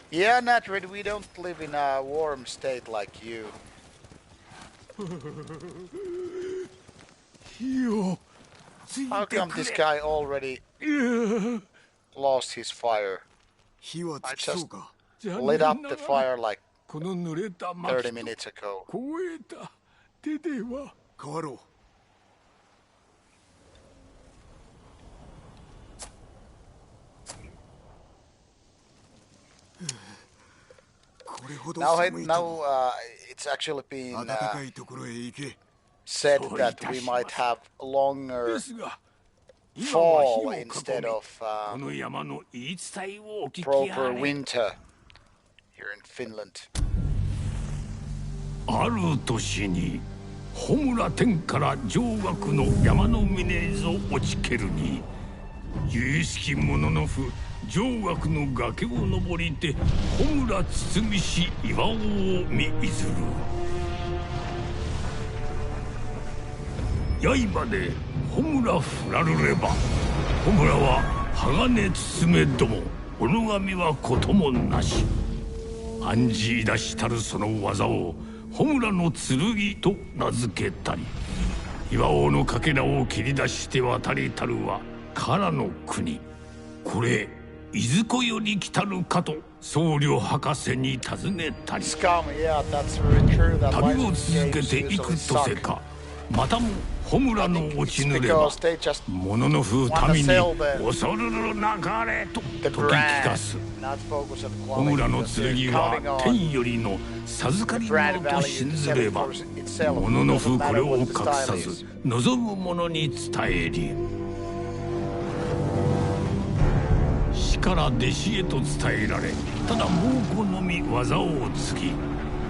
[SPEAKER 1] Yeah, Natrid, we don't live in a warm state like you. How come this guy already lost his fire? I just lit up the fire like 30 minutes ago.
[SPEAKER 2] 変わろう。
[SPEAKER 1] Now it's actually been said that we might have a longer fall instead of proper winter here in Finland.
[SPEAKER 8] ある年に穂村天から上学の山の峰ぞ落ちけるに由々しき者の父上学の崖を登りて穂村堤氏岩尾を見いずる刃で穂村振らるれば穂村は鋼包めども小野上はこともなし暗示出したるその技を穂村の剣と名付けたり岩尾のかけらを切り出して渡りたるは唐の国これいずこより来たるかと僧侶博士に尋ねたり旅を続けていくとせかまたも穂村の落ちぬれば物の風民に恐るるなかれと説き聞かす穂村の剣は天よりの授かり物と信ずれば物の風これを隠さず望む者に伝えり師から弟子へと伝えられただ猛虎のみ技を継ぎ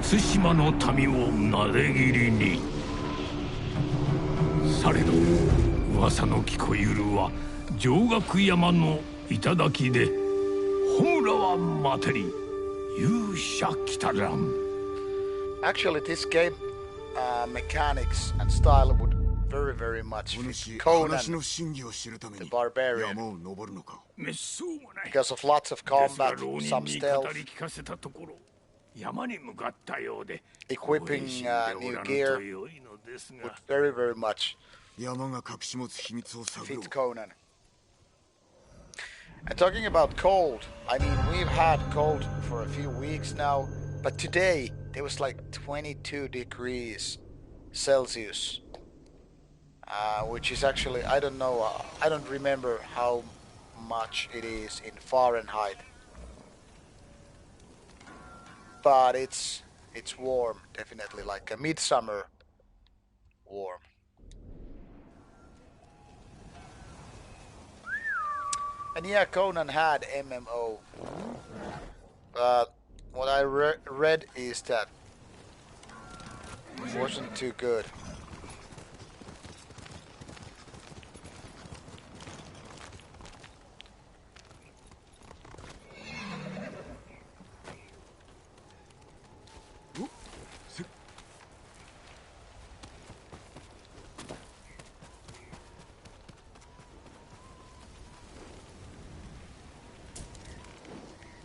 [SPEAKER 8] 対馬の民をなで切りにされど噂の聞こえるは上岳山の頂で穂村は待てり勇者来たらん
[SPEAKER 1] Actually, this game mechanics and style would very much fit Conan the Barbarian because of lots of combat, some stealth, equipping new gear would very much fit Conan. And talking about cold, I mean, we've had cold for a few weeks now, but today there was like 22 degrees Celsius, which is actually, I don't know, I don't remember how much it is in Fahrenheit, but it's warm, definitely like a midsummer warm. And yeah, Conan had MMO, but what I read is that it wasn't too good.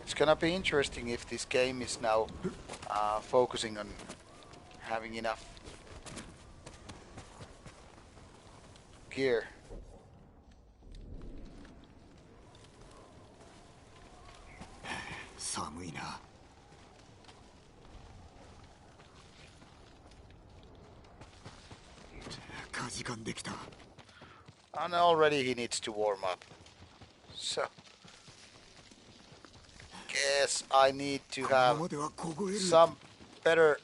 [SPEAKER 1] It's gonna be interesting if this game is now focusing on having enough gear. And already he needs to warm up. So guess I need to have some better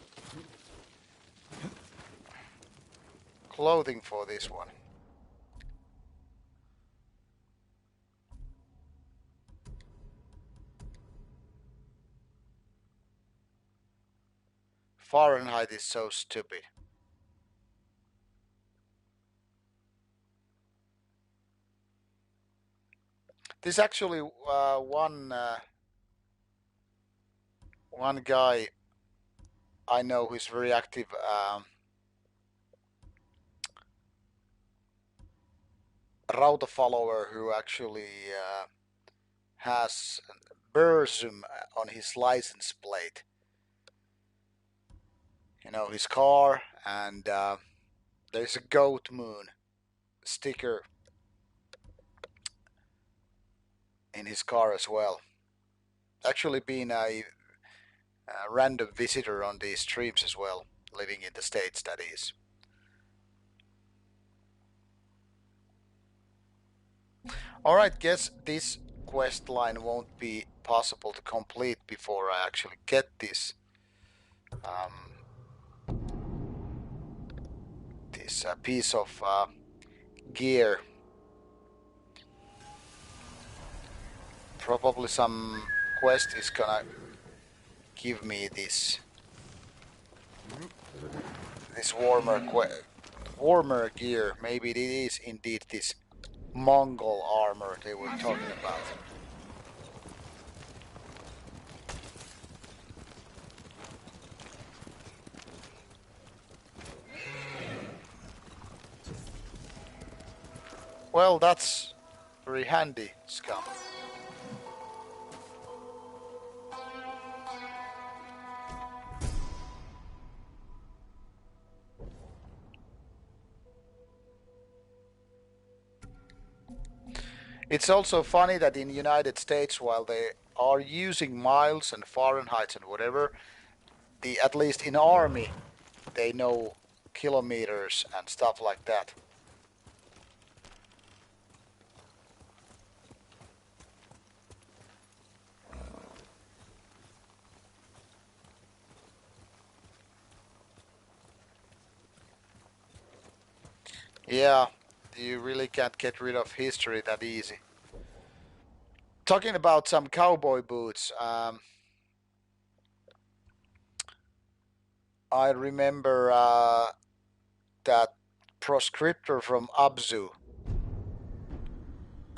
[SPEAKER 1] clothing for this one. Fahrenheit is so stupid. There's actually one guy I know who's very active Rauta follower who actually has Burzum on his license plate. You know, his car, and there's a goat moon sticker in his car as well. Actually being a random visitor on these streams as well, living in the States, that is. Alright, guess this quest line won't be possible to complete before I actually get this this piece of gear. Probably some quest is gonna give me this warmer gear. Maybe it is indeed this Mongol armor they were talking about. Well, that's very handy, scum. It's also funny that in the United States, while they are using miles and Fahrenheit and whatever, at least in army, they know kilometers and stuff like that. Yeah, you really can't get rid of history that easy. Talking about some cowboy boots, I remember that proscriptor from Abzu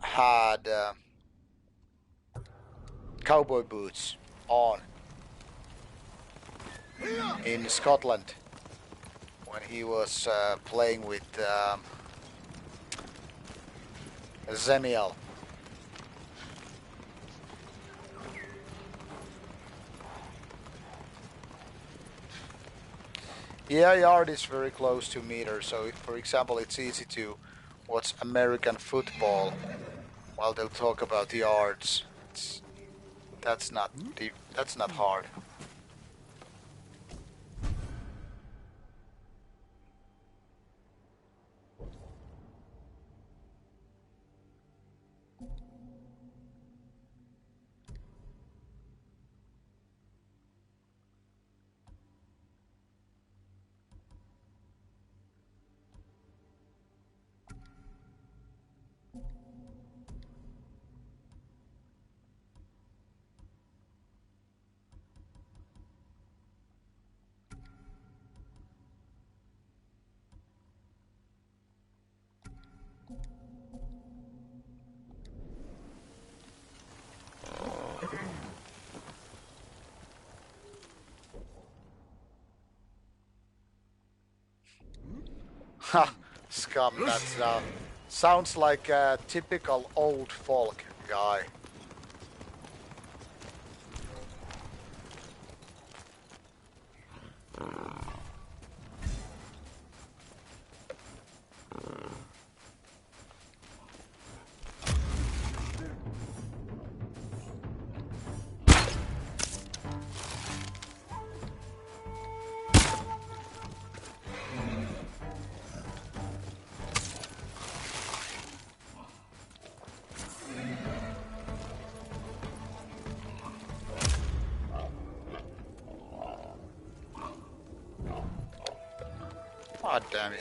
[SPEAKER 1] had cowboy boots on in Scotland when he was playing with Zemiel. Yeah, yard is very close to meter, so if, for example, it's easy to watch American football while they'll talk about the yards. That's not hard. Ha, scum. That sounds like a typical old folk guy. God damn it.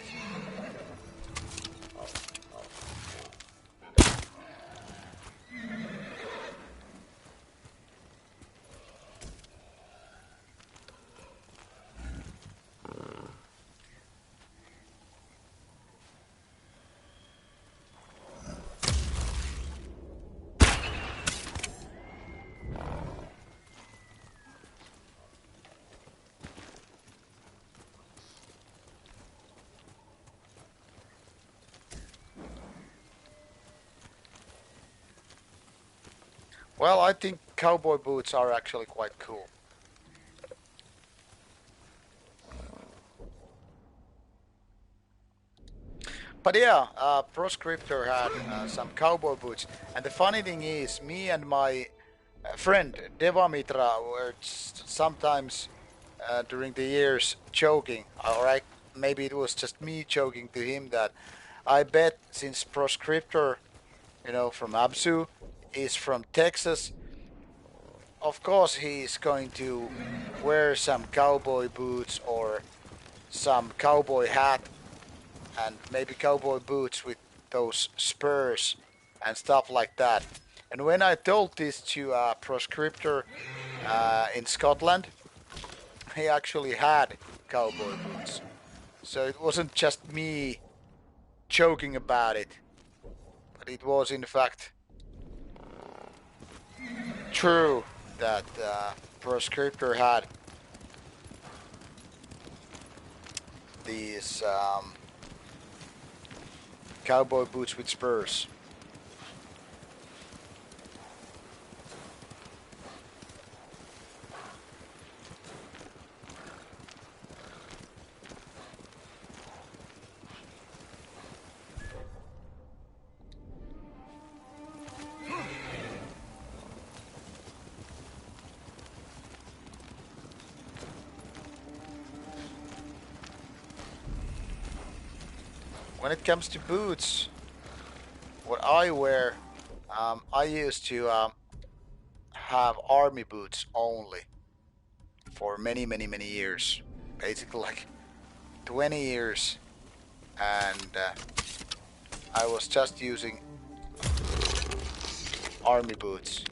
[SPEAKER 1] Well, I think cowboy boots are actually quite cool. But yeah, Proscriptor had some cowboy boots. And the funny thing is, me and my friend Devamitra were sometimes during the years joking, or maybe it was just me joking to him that I bet since Proscriptor, from Absu, is from Texas, of course he's going to wear some cowboy boots or some cowboy hat and maybe cowboy boots with those spurs and stuff like that. And when I told this to a Proscriptor in Scotland, he actually had cowboy boots. So it wasn't just me joking about it, but it was in fact true that Proscriptor had these cowboy boots with spurs. When it comes to boots, what I wear, I used to have army boots only for many, many, many years. Basically, like 20 years. And I was just using army boots.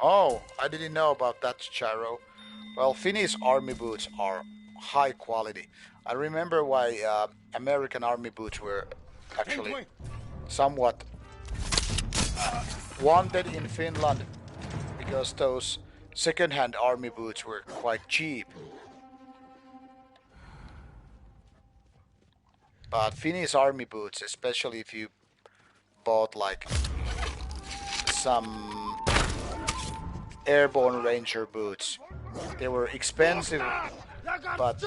[SPEAKER 1] Oh, I didn't know about that, Charo. Well, Finnish army boots are high quality. I remember why American army boots were actually somewhat wanted in Finland because those second-hand army boots were quite cheap. But Finnish army boots, especially if you bought like some airborne ranger boots, they were expensive, but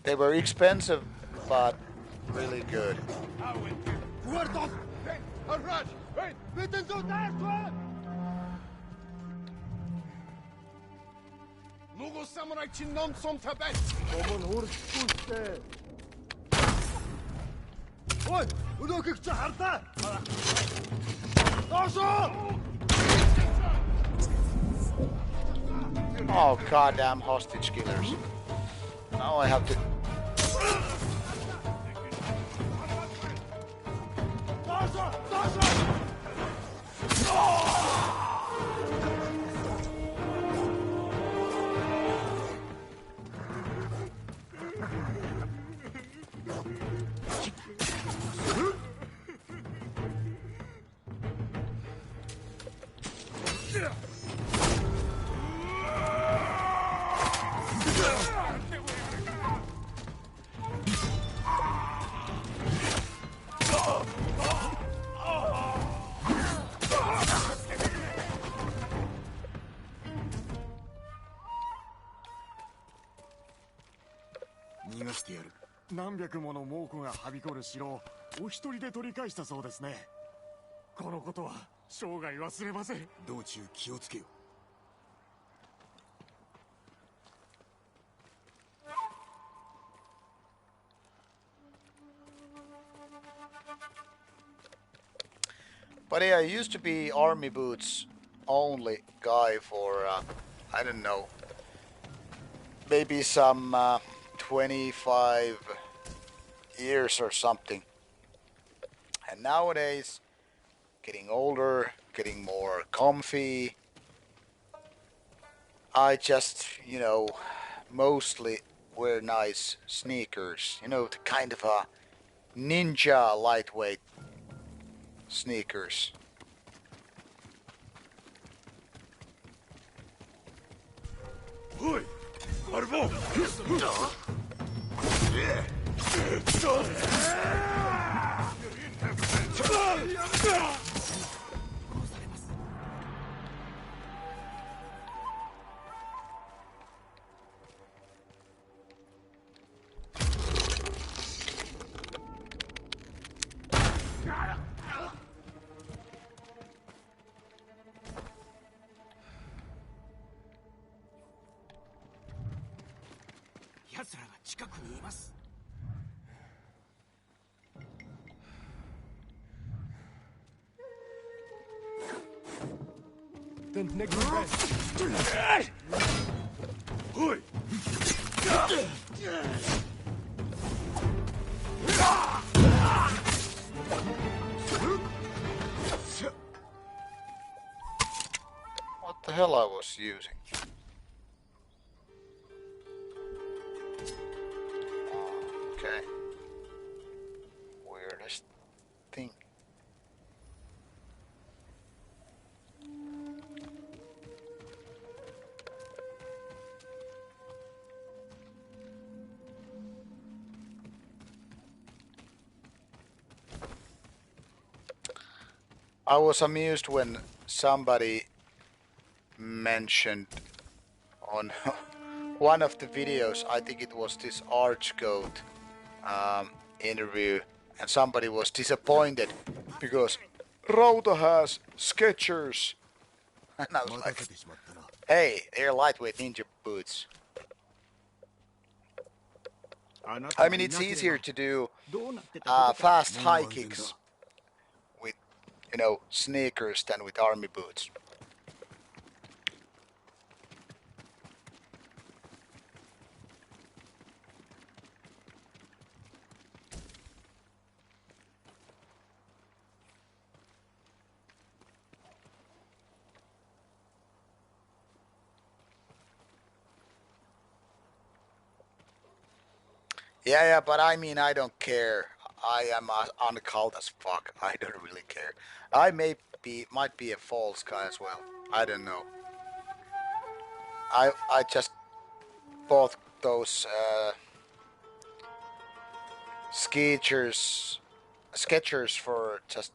[SPEAKER 1] they were expensive, but really good. Oh, goddamn hostage killers. Now I have to...
[SPEAKER 2] 何百もの猛虎がはびこる城をお一人で取り返したそうですね。このことは生涯忘れません。道中気をつけよ。
[SPEAKER 1] But yeah, I used to be army boots only guy for, I don't know, maybe some 25 years or something. And nowadays, getting older, getting more comfy, I just, mostly wear nice sneakers. The kind of a ninja lightweight sneakers.
[SPEAKER 2] Oi! Arvo! Oi!
[SPEAKER 1] What the hell I was using? Okay. Weirdest thing. I was amused when somebody mentioned on one of the videos, I think it was this Archgoat interview, and somebody was disappointed because Rauta has Skechers. And I was like, hey, they're lightweight ninja boots. I mean, it's easier to do fast high kicks with, sneakers than with army boots. Yeah, but I mean, I don't care. I am on the cult as fuck. I don't really care. I might be a false guy as well. I don't know. I just bought those Skechers for just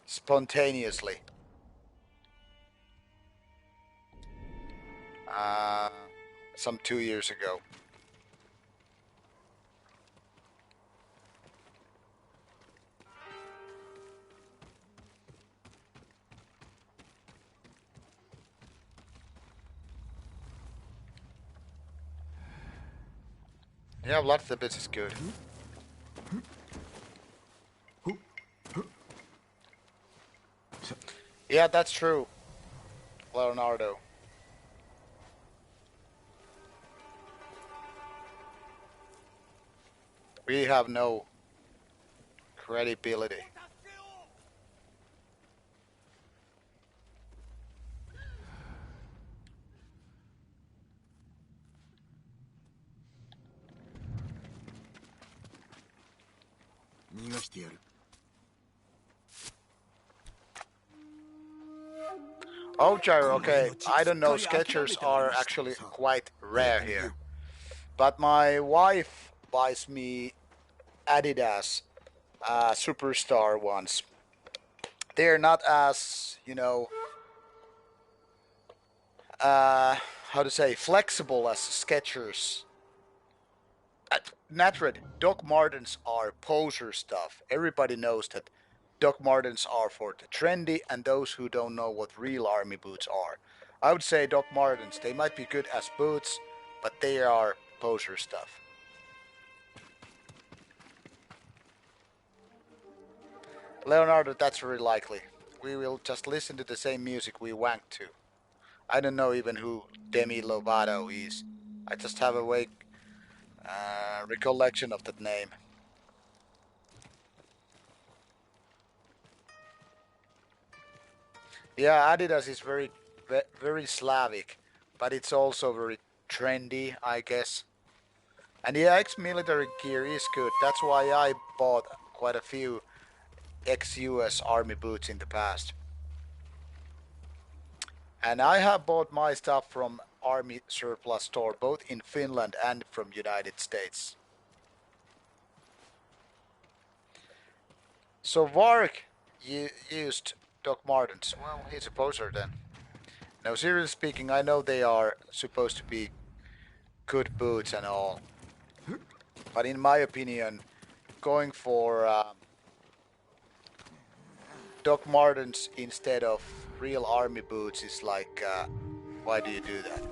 [SPEAKER 1] spontaneously. Some 2 years ago. Yeah, lots of the bits is good. Yeah, that's true, Leonardo. We have no credibility. Oh, Gyro, okay. I don't know, Skechers are actually quite rare here. But my wife buys me Adidas Superstar ones. They're not as, how to say, flexible as Skechers. Naturally, Doc Martens are poser stuff. Everybody knows that Doc Martens are for the trendy and those who don't know what real army boots are. I would say Doc Martens, they might be good as boots, but they are poser stuff. Leonardo, that's very likely. We will just listen to the same music we wank to. I don't know even who Demi Lovato is. I just have a vague recollection of that name. Yeah, Adidas is very Slavic, but it's also very trendy, I guess. And yeah, ex-military gear is good. That's why I bought quite a few ex-US Army boots in the past. And I have bought my stuff from Army surplus store, both in Finland and from United States. So Varg used Doc Martens. Well, he's a poser then. Now, seriously speaking, I know they are supposed to be good boots and all. But in my opinion, going for Doc Martens instead of real army boots is like, why do you do that?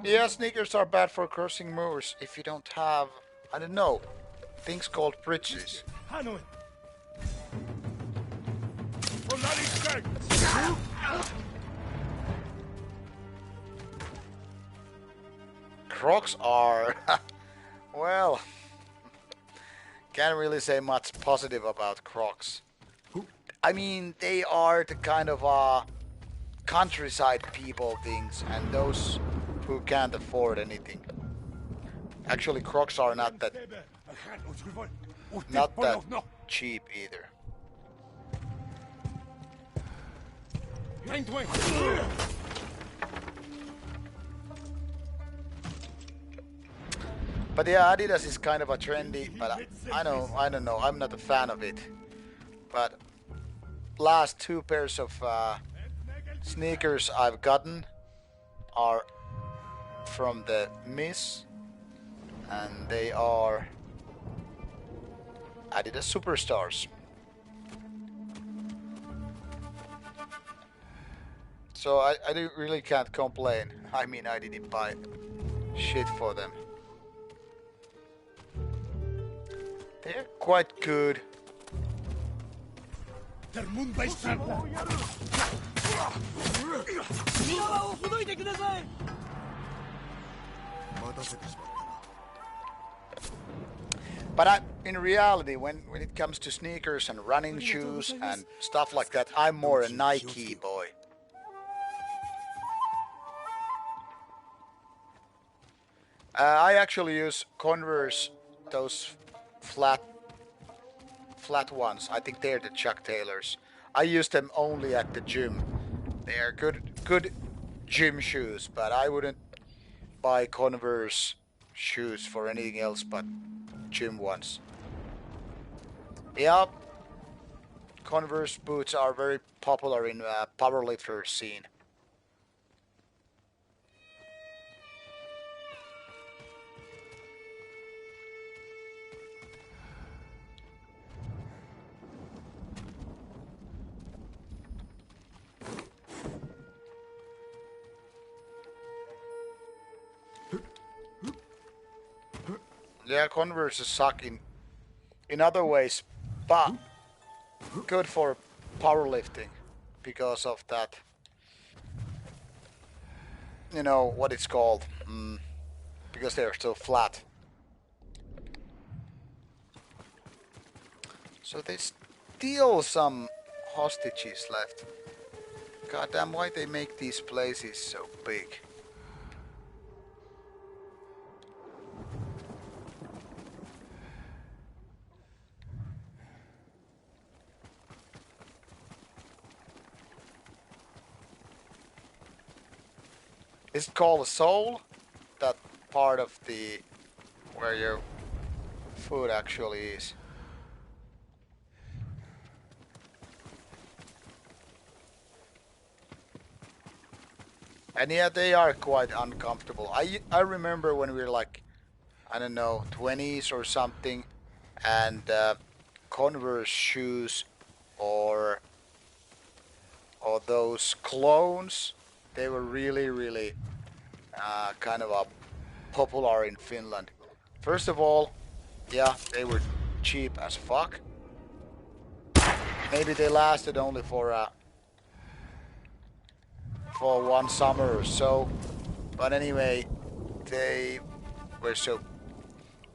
[SPEAKER 1] Yeah, sneakers are bad for crossing moors if you don't have, I don't know, things called bridges. Crocs are, well, can't really say much positive about Crocs. I mean, they are the kind of countryside people things, and those who can't afford anything. Actually, Crocs are not that cheap either. But yeah, Adidas is kind of a trendy, but I don't know, I'm not a fan of it. But last two pairs of sneakers I've gotten are from the Miss, and they are Adidas Superstars. So I really can't complain. I mean, I didn't buy shit for them. They're quite good. But in reality, when it comes to sneakers and running shoes and stuff like that, I'm more a Nike boy. I actually use Converse, those flat ones. I think they're the Chuck Taylors. I use them only at the gym. They are good gym shoes, but I wouldn't buy Converse shoes for anything else but gym ones. Yeah, Converse boots are very popular in powerlifter scene. Yeah, Converse suck in other ways, but good for powerlifting because of that. You know what it's called, because they're so flat. So there's still some hostages left. Goddamn, why they make these places so big? Is it called a soul? That part of the where your food actually is. And yeah, they are quite uncomfortable. I remember when we were like, I don't know, 20s or something, and Converse shoes or those clones, they were really kind of popular in Finland. First of all, yeah, they were cheap as fuck. Maybe they lasted only for one summer or so, but anyway, they were so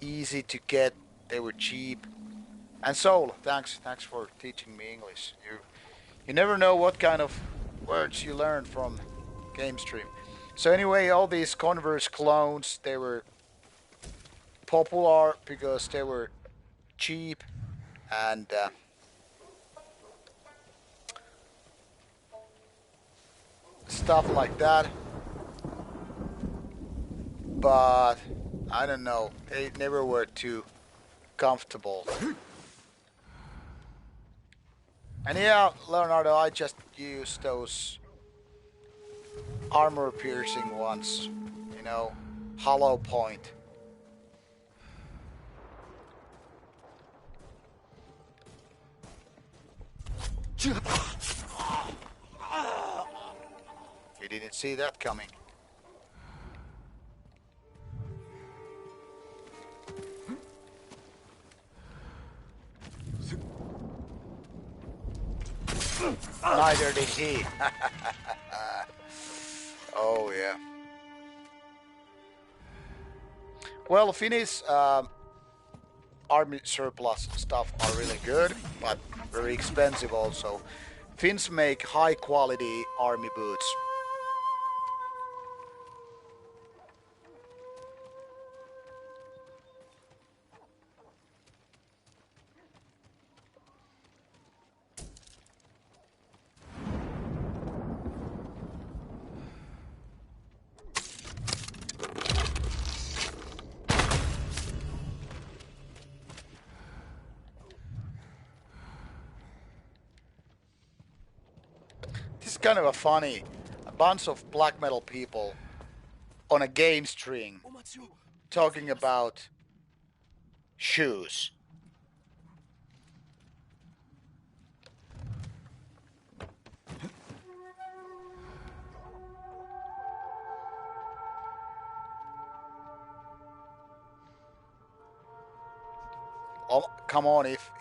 [SPEAKER 1] easy to get. They were cheap. And Soul, thanks for teaching me English. You never know what kind of words you learn from Game Stream. So anyway, all these Converse clones, they were popular because they were cheap and stuff like that. But I don't know, they never were too comfortable. And yeah, Leonardo, I just used those armor piercing ones, you know, hollow point. You didn't see that coming. Neither did he. Oh yeah. Well, Finnish army surplus stuff are really good, but very expensive also. Finns make high quality army boots. Kind of a funny, a bunch of black metal people on a game stream talking about shoes. Oh, come on, if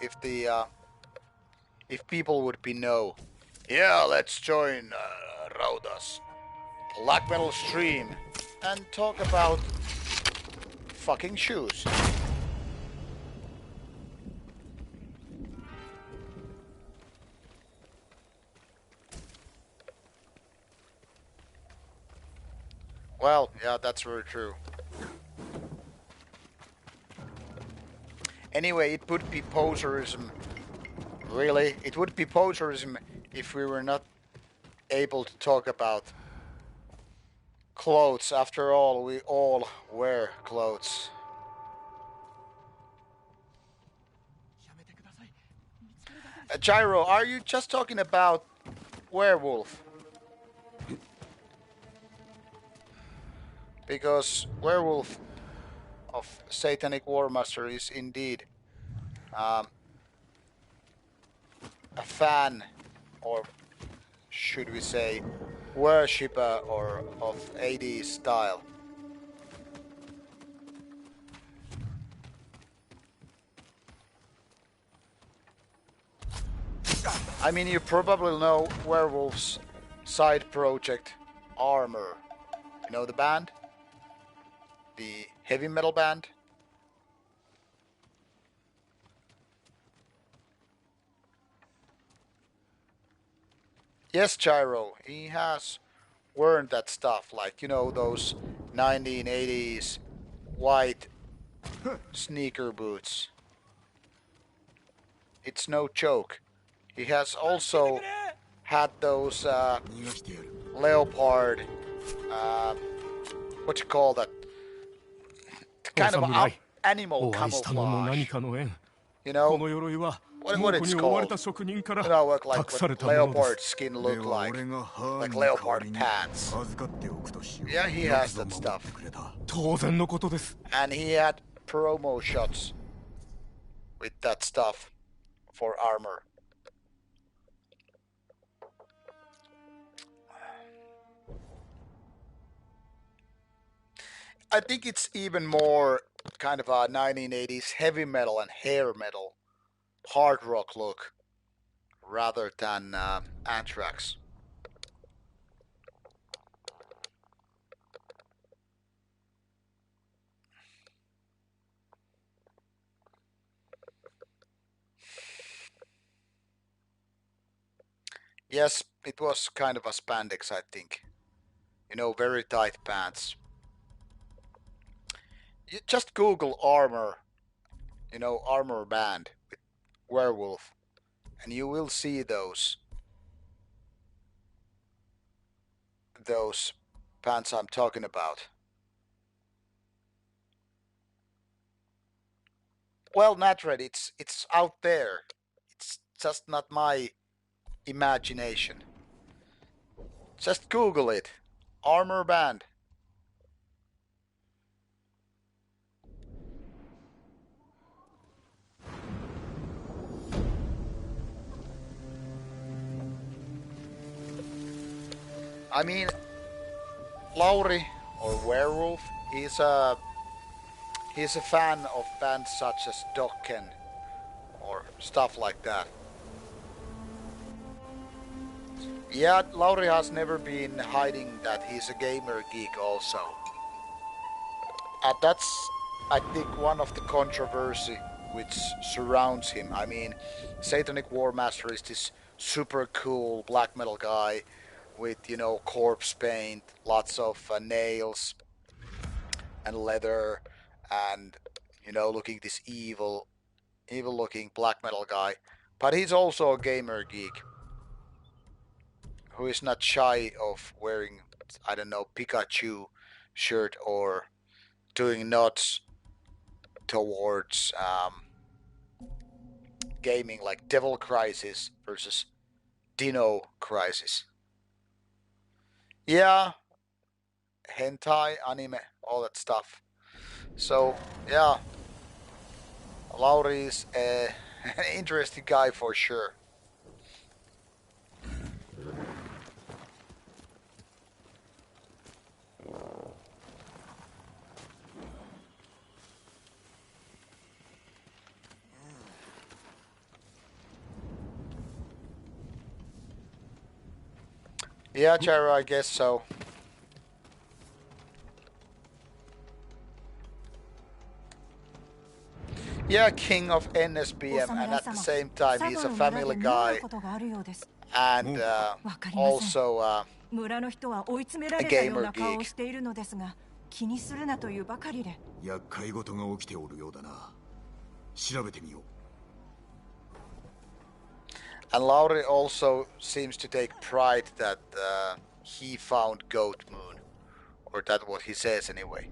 [SPEAKER 1] people would be no. Yeah, let's join Rauta's black metal stream and talk about fucking shoes. Well, yeah, that's very true. Anyway, it would be poserism. Really, it would be poserism if we were not able to talk about clothes. After all, we all wear clothes. Gyro, are you just talking about werewolf? Because werewolf of Satanic Warmaster is indeed a fan, or should we say worshipper or of 80s style. I mean, you probably know Werewolf's side project Armor. You know the band? The heavy metal band? Yes, Gyro, he has worn that stuff, like, you know, those 1980s white sneaker boots. It's no joke. He has also had those leopard, what you call that? Kind of animal camouflage. You know? What it's called? You know what leopard skin look like leopard pants. Yeah, he has that stuff. And he had promo shots with that stuff for armor. I think it's even more kind of a 1980s heavy metal and hair metal hard rock look rather than Anthrax. Yes, it was kind of a spandex, I think. You know, very tight pants. You just Google armor, you know, armor band with werewolf, and you will see those pants I'm talking about. Well, Natred, it's out there. It's just not my imagination. Just Google it. Armor band. I mean, Lauri or Werewolf, he's a fan of bands such as Dokken or stuff like that. Yeah, Lauri has never been hiding that he's a gamer geek also. And that's, I think, one of the controversy which surrounds him. I mean, Satanic War Master is this super cool black metal guy with, you know, corpse paint, lots of nails and leather, and, you know, looking this evil looking black metal guy. But he's also a gamer geek who is not shy of wearing, I don't know, Pikachu shirt or doing nods towards gaming like Devil Crisis versus Dino Crisis. Yeah, hentai, anime, all that stuff. So, yeah, Lauri's an interesting guy for sure. Yeah, Jaro, I guess so. Yeah, king of NSBM, and at the same time, he's a family guy, and also a gamer geek.
[SPEAKER 2] 気にするなというばかりで。厄介事が起きておるようだな。調べてみよう。
[SPEAKER 1] And Lauri also seems to take pride that he found Goat Moon, or that's what he says anyway.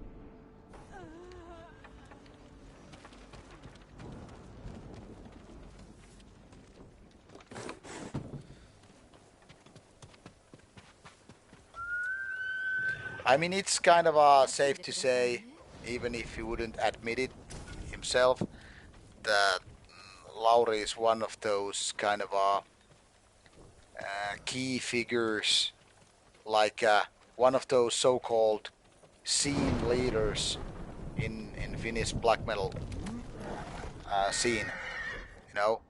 [SPEAKER 1] I mean, it's kind of safe to say, even if he wouldn't admit it himself, that Lauri is one of those kind of key figures, like one of those so-called scene leaders in Finnish black metal scene. You know,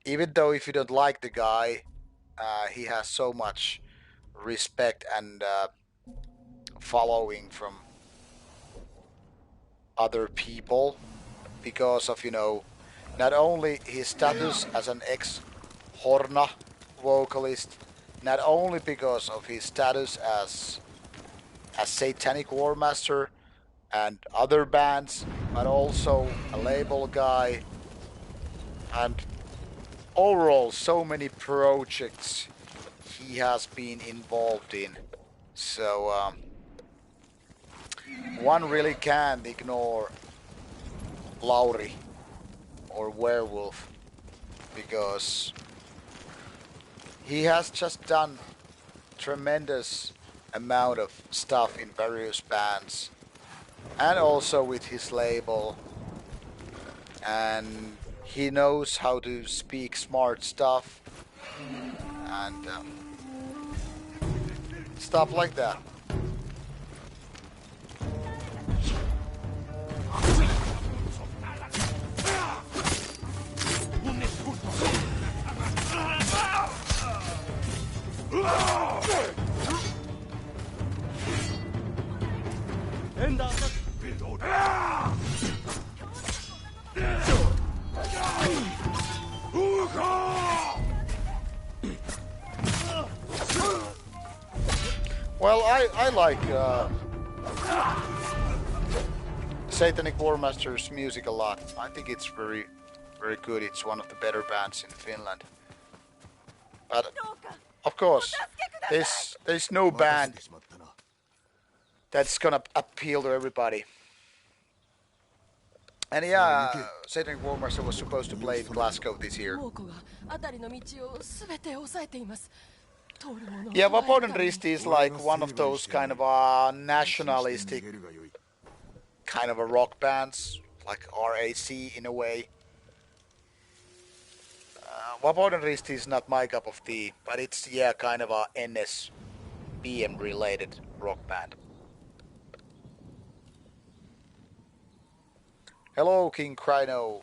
[SPEAKER 1] even though if you don't like the guy, he has so much respect and following from other people because of, you know, not only his status as an ex-Horna vocalist, not only because of his status as a Satanic War Master and other bands, but also a label guy, and overall so many projects he has been involved in. So one really can't ignore Lauri or Werewolf because he has just done tremendous amount of stuff in various bands and also with his label, and he knows how to speak smart stuff and stuff like that. Well, I like Satanic Warmaster's music a lot. I think it's very good. It's one of the better bands in Finland. But of course, there's no band that's gonna appeal to everybody. And yeah, Satanic Warmaster was supposed to play in Glasgow this year. Yeah, Vapouden Risti is like one of those kind of nationalistic kind of a rock bands, like RAC in a way. Vapouden Risti is not my cup of tea, but it's kind of a NSBM related rock band. Hello, King Crino.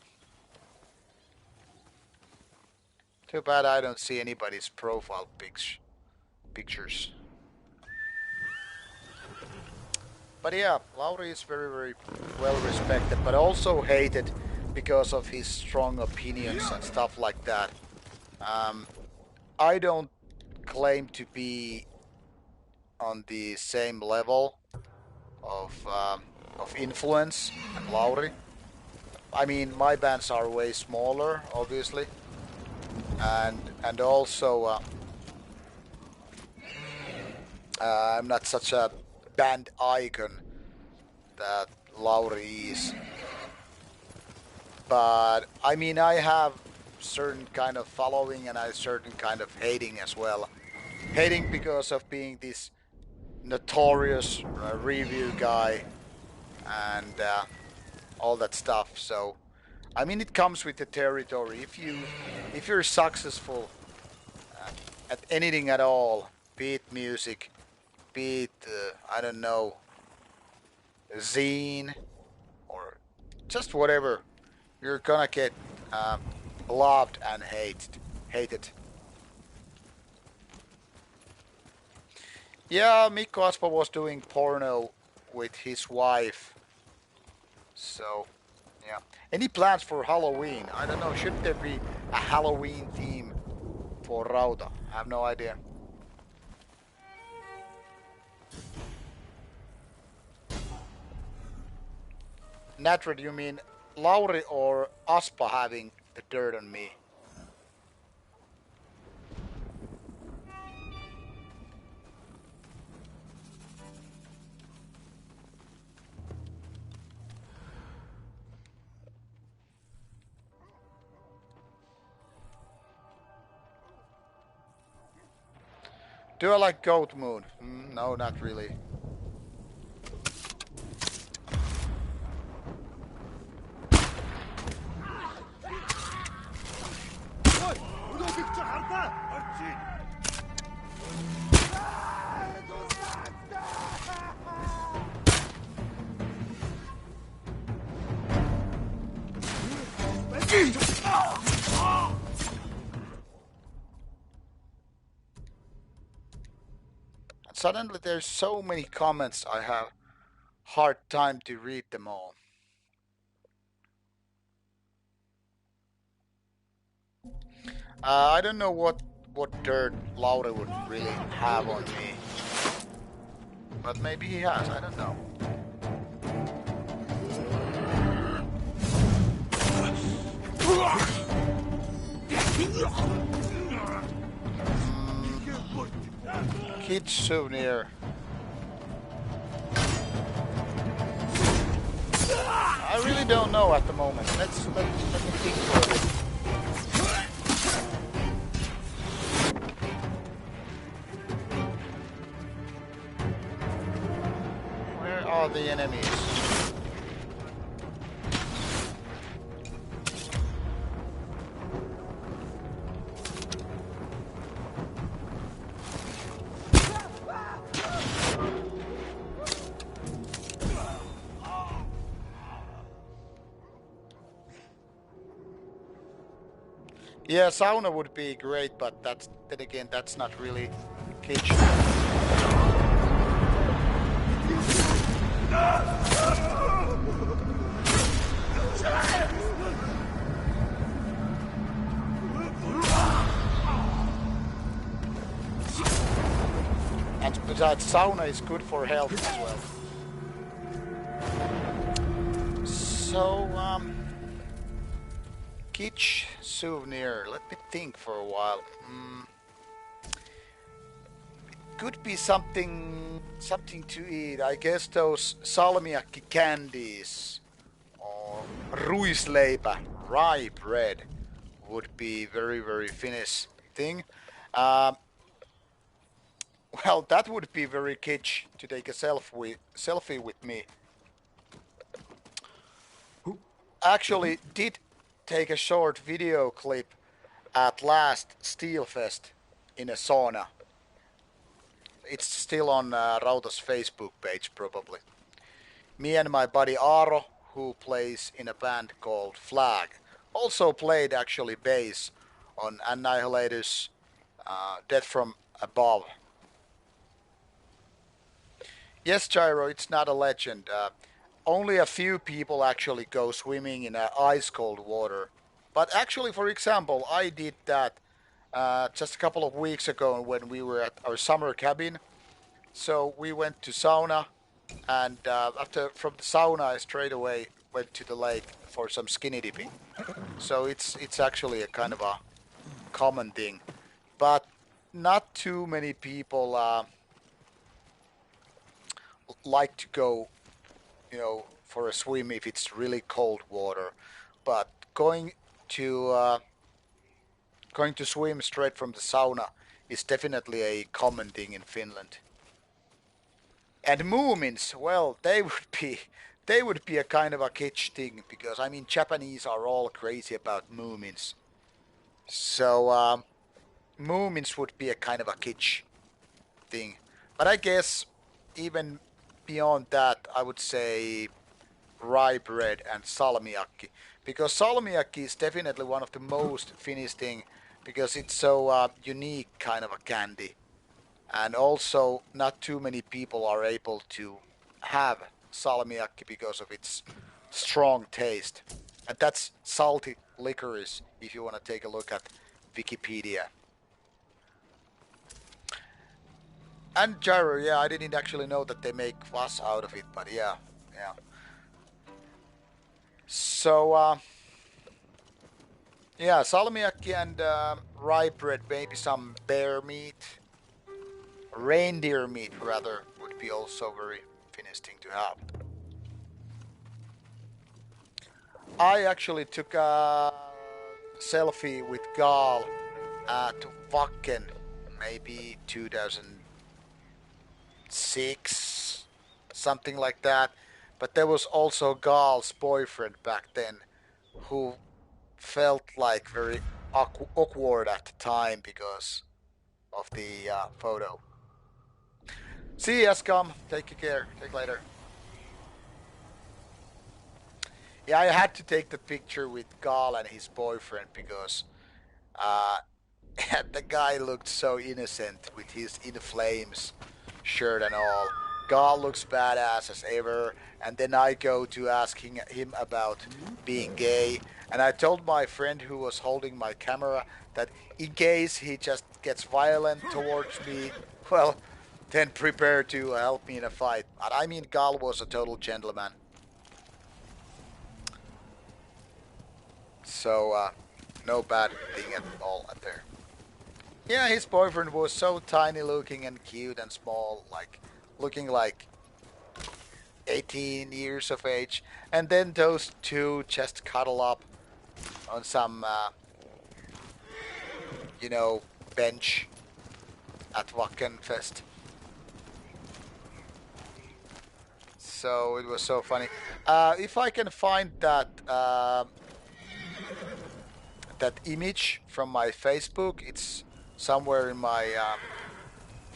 [SPEAKER 1] Too bad I don't see anybody's profile pictures. But yeah, Lauri is very well respected, but also hated because of his strong opinions and stuff like that. I don't claim to be on the same level of influence as Lauri. I mean, my bands are way smaller, obviously, and also I'm not such a band icon that Lauri is. But I mean, I have certain kind of following and a certain kind of hating as well. Hating because of being this notorious review guy and all that stuff. So I mean, it comes with the territory. If you're successful at anything at all, be it music, be it I don't know, zine or just whatever, you're gonna get loved and hated. Yeah, Mikko Aspa was doing porno with his wife. So, yeah. Any plans for Halloween? I don't know. Should there be a Halloween theme for Rauta? I have no idea. Natred, you mean Lauri or Aspa having the dirt on me? Do I like Goat Moon? No, not really. Suddenly there's so many comments I have hard time to read them all. I don't know what dirt Lauri would really have on me. But maybe he has, I don't know. Kid souvenir. I really don't know at the moment. Let me think for a bit. Where are the enemies? Yeah, sauna would be great, but then again, that's not really kitsch. And besides, sauna is good for health as well. So, kitsch souvenir. Let me think for a while. Could be something to eat. I guess those salmiakki candies or ruisleipä, rye bread, would be very Finnish thing. Well, that would be very kitsch to take a selfie with me. Actually, did take a short video clip at last Steelfest in a sauna. It's still on Rauta's Facebook page, probably. Me and my buddy Aaro, who plays in a band called Flag, also played actually bass on Annihilator's Death from Above. Yes, Gyro, it's not a legend. Only a few people actually go swimming in ice cold water. But actually, for example, I did that just a couple of weeks ago when we were at our summer cabin. So we went to sauna, and from the sauna, I straight away went to the lake for some skinny dipping. So it's actually a kind of a common thing, but not too many people like to go, for a swim if it's really cold water. But going to swim straight from the sauna is definitely a common thing in Finland. And Moomins, well, they would be a kind of a kitsch thing, because I mean Japanese are all crazy about Moomins. So Moomins would be a kind of a kitsch thing. But I guess even beyond that, I would say rye bread and salmiakki, because salmiakki is definitely one of the most Finnish thing, because it's so unique kind of a candy, and also not too many people are able to have salmiakki because of its strong taste, and that's salty licorice if you want to take a look at Wikipedia. And gyro, yeah, I didn't actually know that they make kvass out of it, but yeah. So, yeah, salmiakki and rye bread, maybe some bear meat, reindeer meat rather, would be also very Finnish thing to have. I actually took a selfie with Gal at Wacken, maybe 2006, something like that. But there was also Gal's boyfriend back then, who felt like very awkward at the time because of the photo. See you, Scum. Take care. Take later. Yeah, I had to take the picture with Gal and his boyfriend because the guy looked so innocent with his In Flames shirt and all. Gal looks badass as ever, and then I go to asking him about being gay, and I told my friend who was holding my camera that in case he just gets violent towards me, well, then prepare to help me in a fight. But I mean, Gal was a total gentleman. So, no bad thing at all out there. Yeah, his boyfriend was so tiny looking and cute and small, looking like 18 years of age. And then those two just cuddle up on some, bench at Wackenfest. So it was so funny. If I can find that image from my Facebook, it's somewhere in my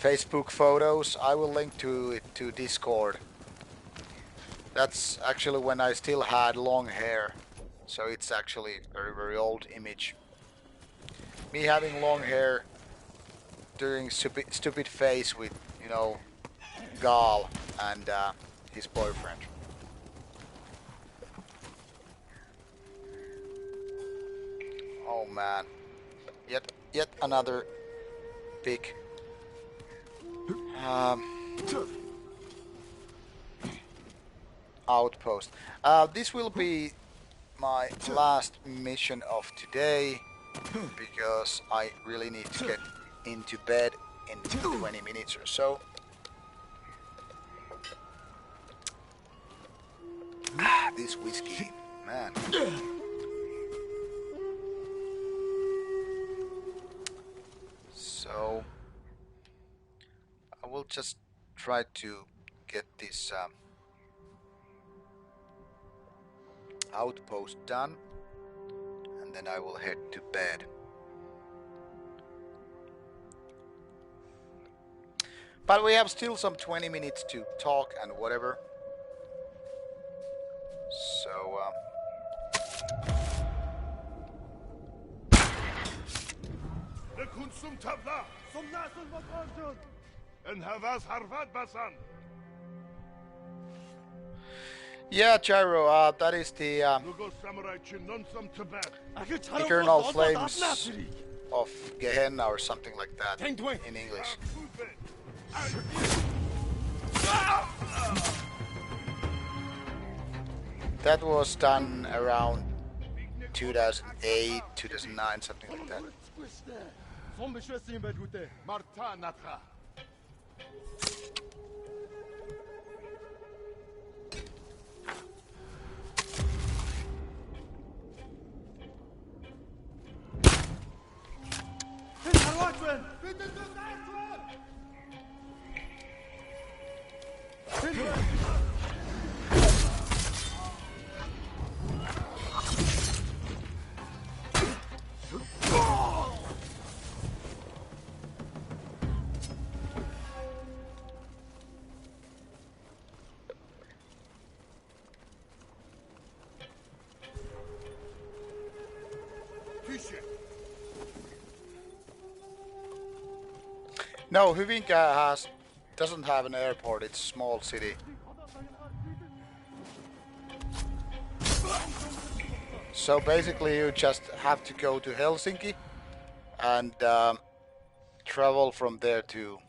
[SPEAKER 1] Facebook photos. I will link to it to Discord. That's actually when I still had long hair, so it's actually a very old image. Me having long hair, doing stupid face with, you know, Gal and his boyfriend. Oh man, yet another big outpost. This will be my last mission of today because I really need to get into bed in 20 minutes or so. This whiskey, man. So I will just try to get this outpost done, and then I will head to bed. But we have still some 20 minutes to talk and whatever. So yeah, Gyro, that is the eternal flames of Gehenna or something like that in English. That was done around 2008, 2009, something like that. No, Hyvinkää doesn't have an airport. It's a small city. So basically, you just have to go to Helsinki and travel from there to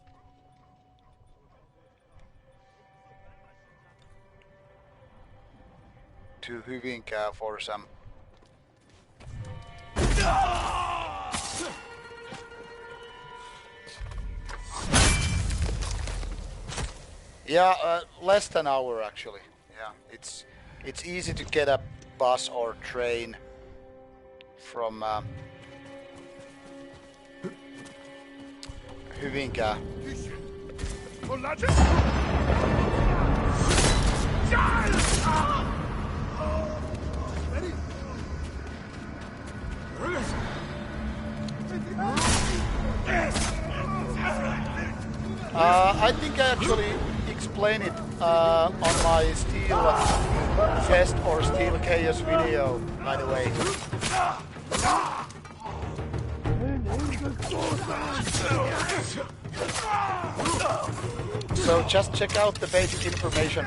[SPEAKER 1] Hyvinkää for some. Yeah, less than an hour actually. Yeah, it's easy to get a bus or train from Hyvinkää. I think I actually explain it on my Steel Fest or Steel Chaos video, by the way. So just check out the basic information.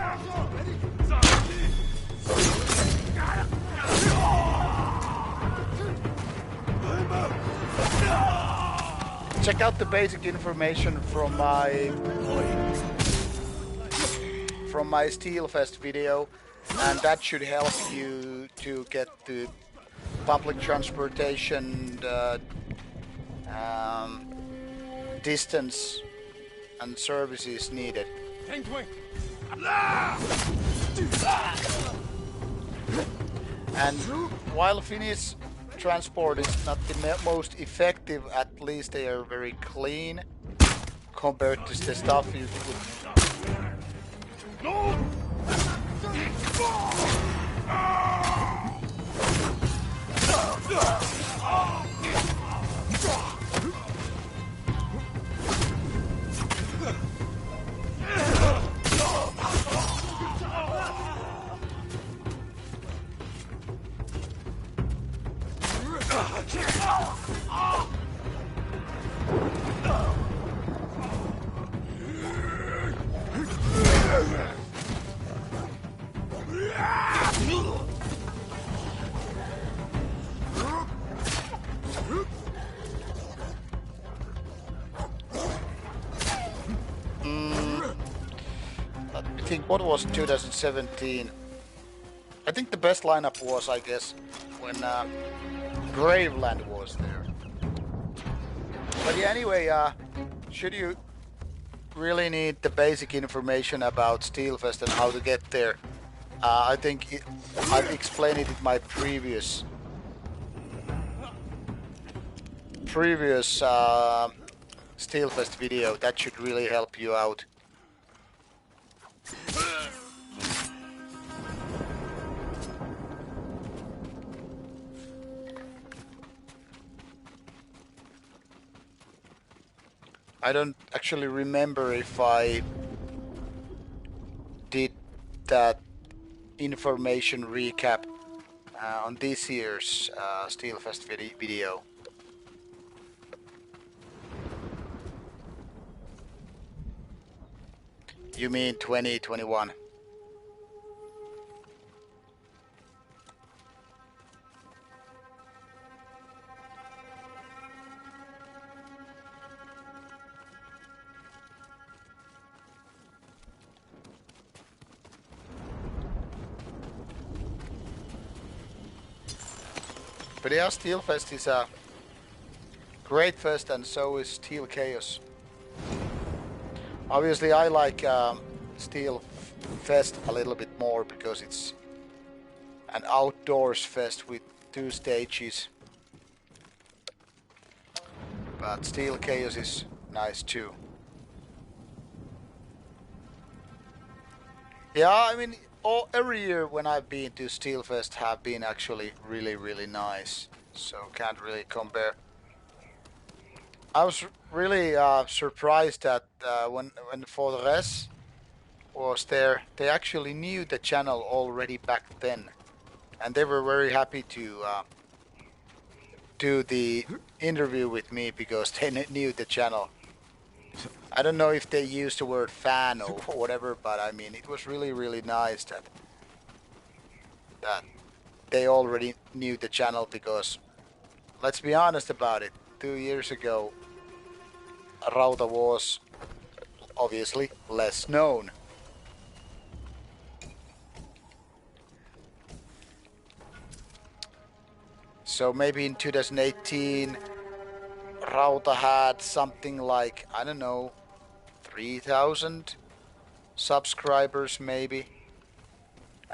[SPEAKER 1] Check out the basic information from my Steel Fest video, and that should help you to get the public transportation distance and services needed. And while Finnish transport is not the most effective, at least they are very clean compared to the stuff you could. think, what was 2017? I think the best lineup was, I guess, when Graveland was there. But yeah, anyway, should you really need the basic information about Steelfest and how to get there, I think I've explained it in my previous Steelfest video. That should really help you out. I don't actually remember if I did that information recap on this year's Steelfest video. You mean 2021? But yeah, Steelfest is a great fest, and so is Steel Chaos. Obviously, I like Steel Fest a little bit more because it's an outdoors fest with 2 stages. But Steel Chaos is nice too. Yeah, I mean, every year when I've been to Steelfest have been actually really nice. So can't really compare. I was really surprised that when Fortress was there, they actually knew the channel already back then, and they were very happy to do the interview with me because they knew the channel. I don't know if they used the word fan or whatever, but I mean, it was really nice that they already knew the channel because, let's be honest about it, 2 years ago, Rauta was obviously less known. So maybe in 2018, Rauta had something like, I don't know, 3,000 subscribers maybe.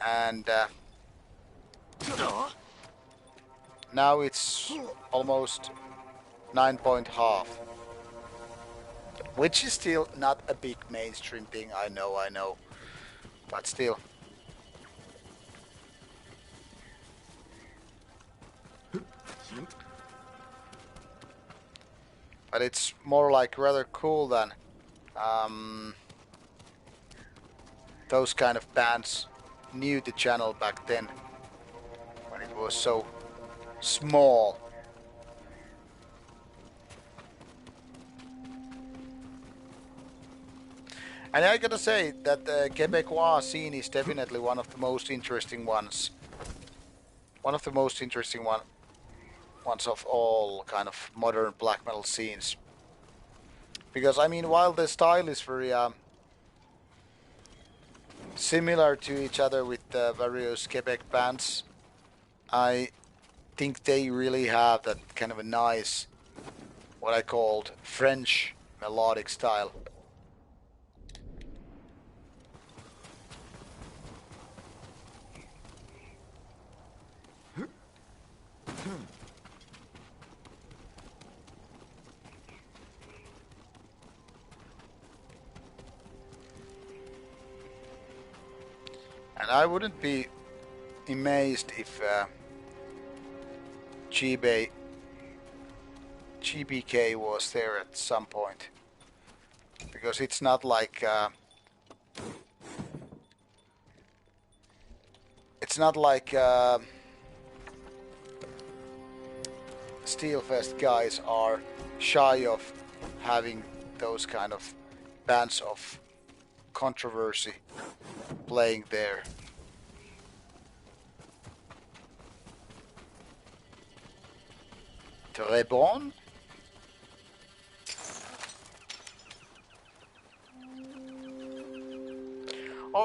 [SPEAKER 1] And now it's almost 9.5. Which is still not a big mainstream thing, I know. But still. But it's more like rather cool than those kind of bands knew the channel back then when it was so small. And I gotta say that the Quebecois scene is definitely one of the most interesting ones. One of the most interesting ones of all kind of modern black metal scenes. Because I mean, while the style is very similar to each other with the various Quebec bands, I think they really have that kind of a nice, what I called French melodic style. And I wouldn't be amazed if GBK was there at some point, because it's not like Steelfest guys are shy of having those kind of bands of controversy playing there. Très bon.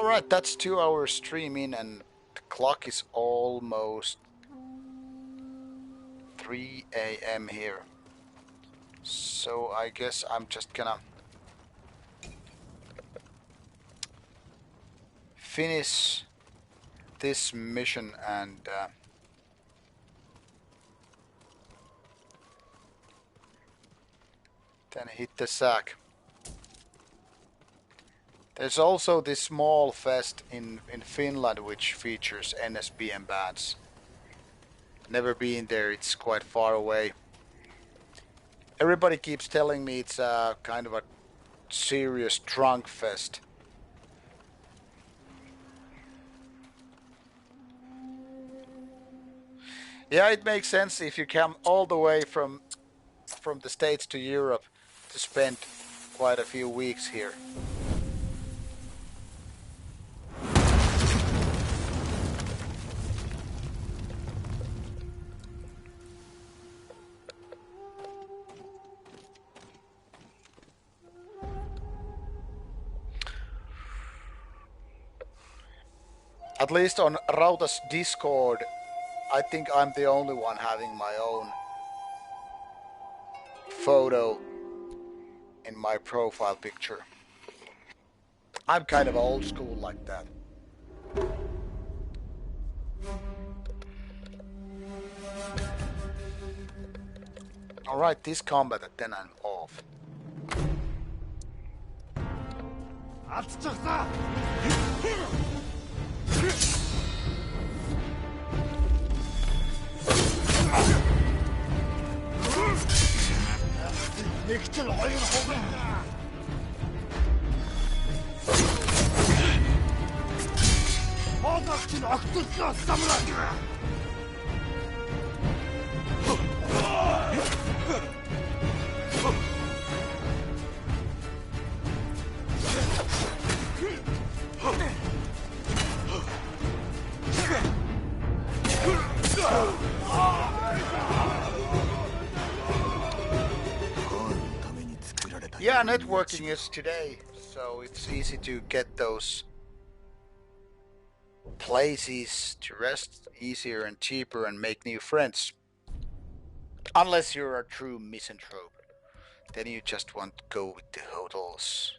[SPEAKER 1] Alright, that's 2 hours streaming and the clock is almost 3 a.m. here. So I guess I'm just gonna finish this mission and then hit the sack. There's also this small fest in Finland which features NSBM bands. Never been there, it's quite far away. Everybody keeps telling me it's a kind of a serious drunk fest. Yeah, it makes sense if you come all the way from the States to Europe to spend quite a few weeks here. At least on Rauta's Discord, I think I'm the only one having my own photo in my profile picture. I'm kind of old school like that. Alright, this combat and then I'm off. Yeah, networking is today, so it's easy to get those places to rest easier and cheaper and make new friends. Unless you're a true misanthrope, then you just want to go with the hotels.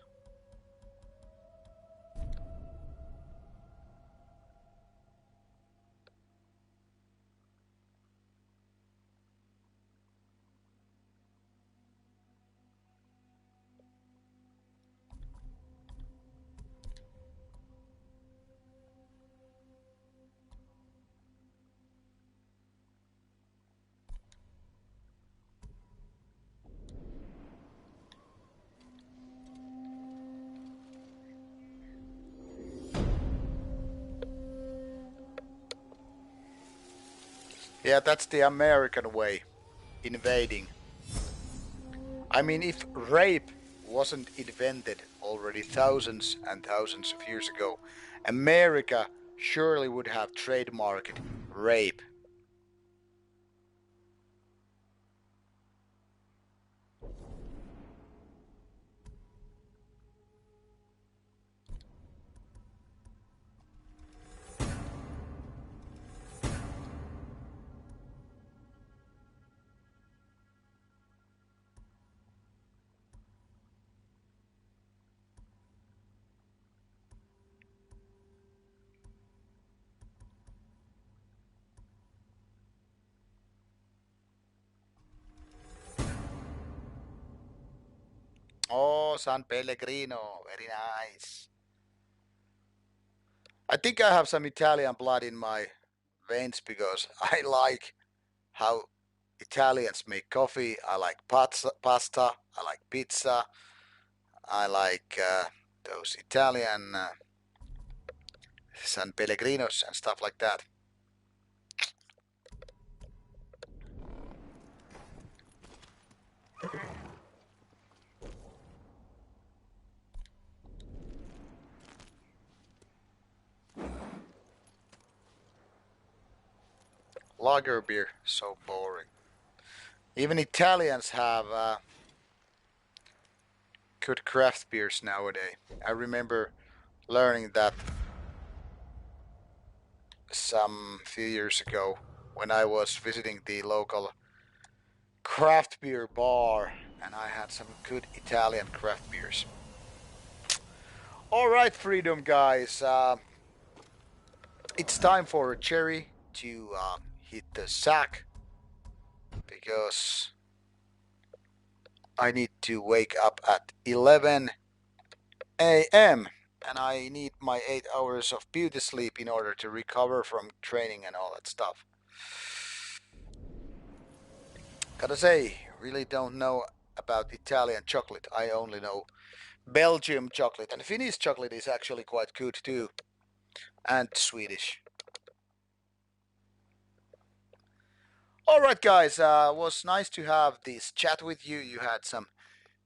[SPEAKER 1] Yeah, that's the American way, invading. I mean, if rape wasn't invented already thousands and thousands of years ago, America surely would have trademarked rape. Oh, San Pellegrino, very nice. I think I have some Italian blood in my veins because I like how Italians make coffee. I like pasta. I like pizza. I like those Italian San Pellegrinos and stuff like that. Lager beer, so boring. Even Italians have good craft beers nowadays. I remember learning that some few years ago when I was visiting the local craft beer bar and I had some good Italian craft beers. Alright, Freedom guys, it's time for Jerry to hit the sack because I need to wake up at 11 a.m. and I need my 8 hours of beauty sleep in order to recover from training and all that stuff. Gotta say, really don't know about Italian chocolate. I only know Belgium chocolate, and Finnish chocolate is actually quite good too, and Swedish. Alright guys, was nice to have this chat with you. You had some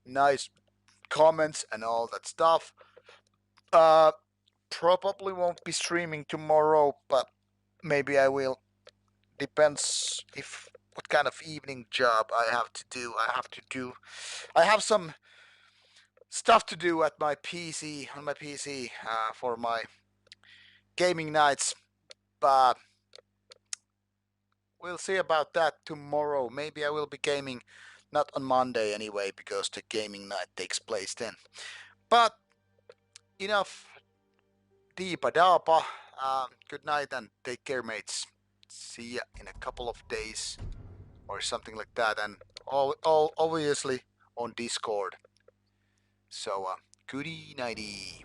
[SPEAKER 1] nice comments and all that stuff. Probably won't be streaming tomorrow, but maybe I will. Depends if what kind of evening job I have to do. I have some stuff to do at my PC on my PC for my gaming nights, but we'll see about that tomorrow. Maybe I will be gaming not on Monday anyway because the gaming night takes place then. But enough deepa dapa. Good night and take care, mates. See ya in a couple of days or something like that, and all obviously on Discord. So goody nighty.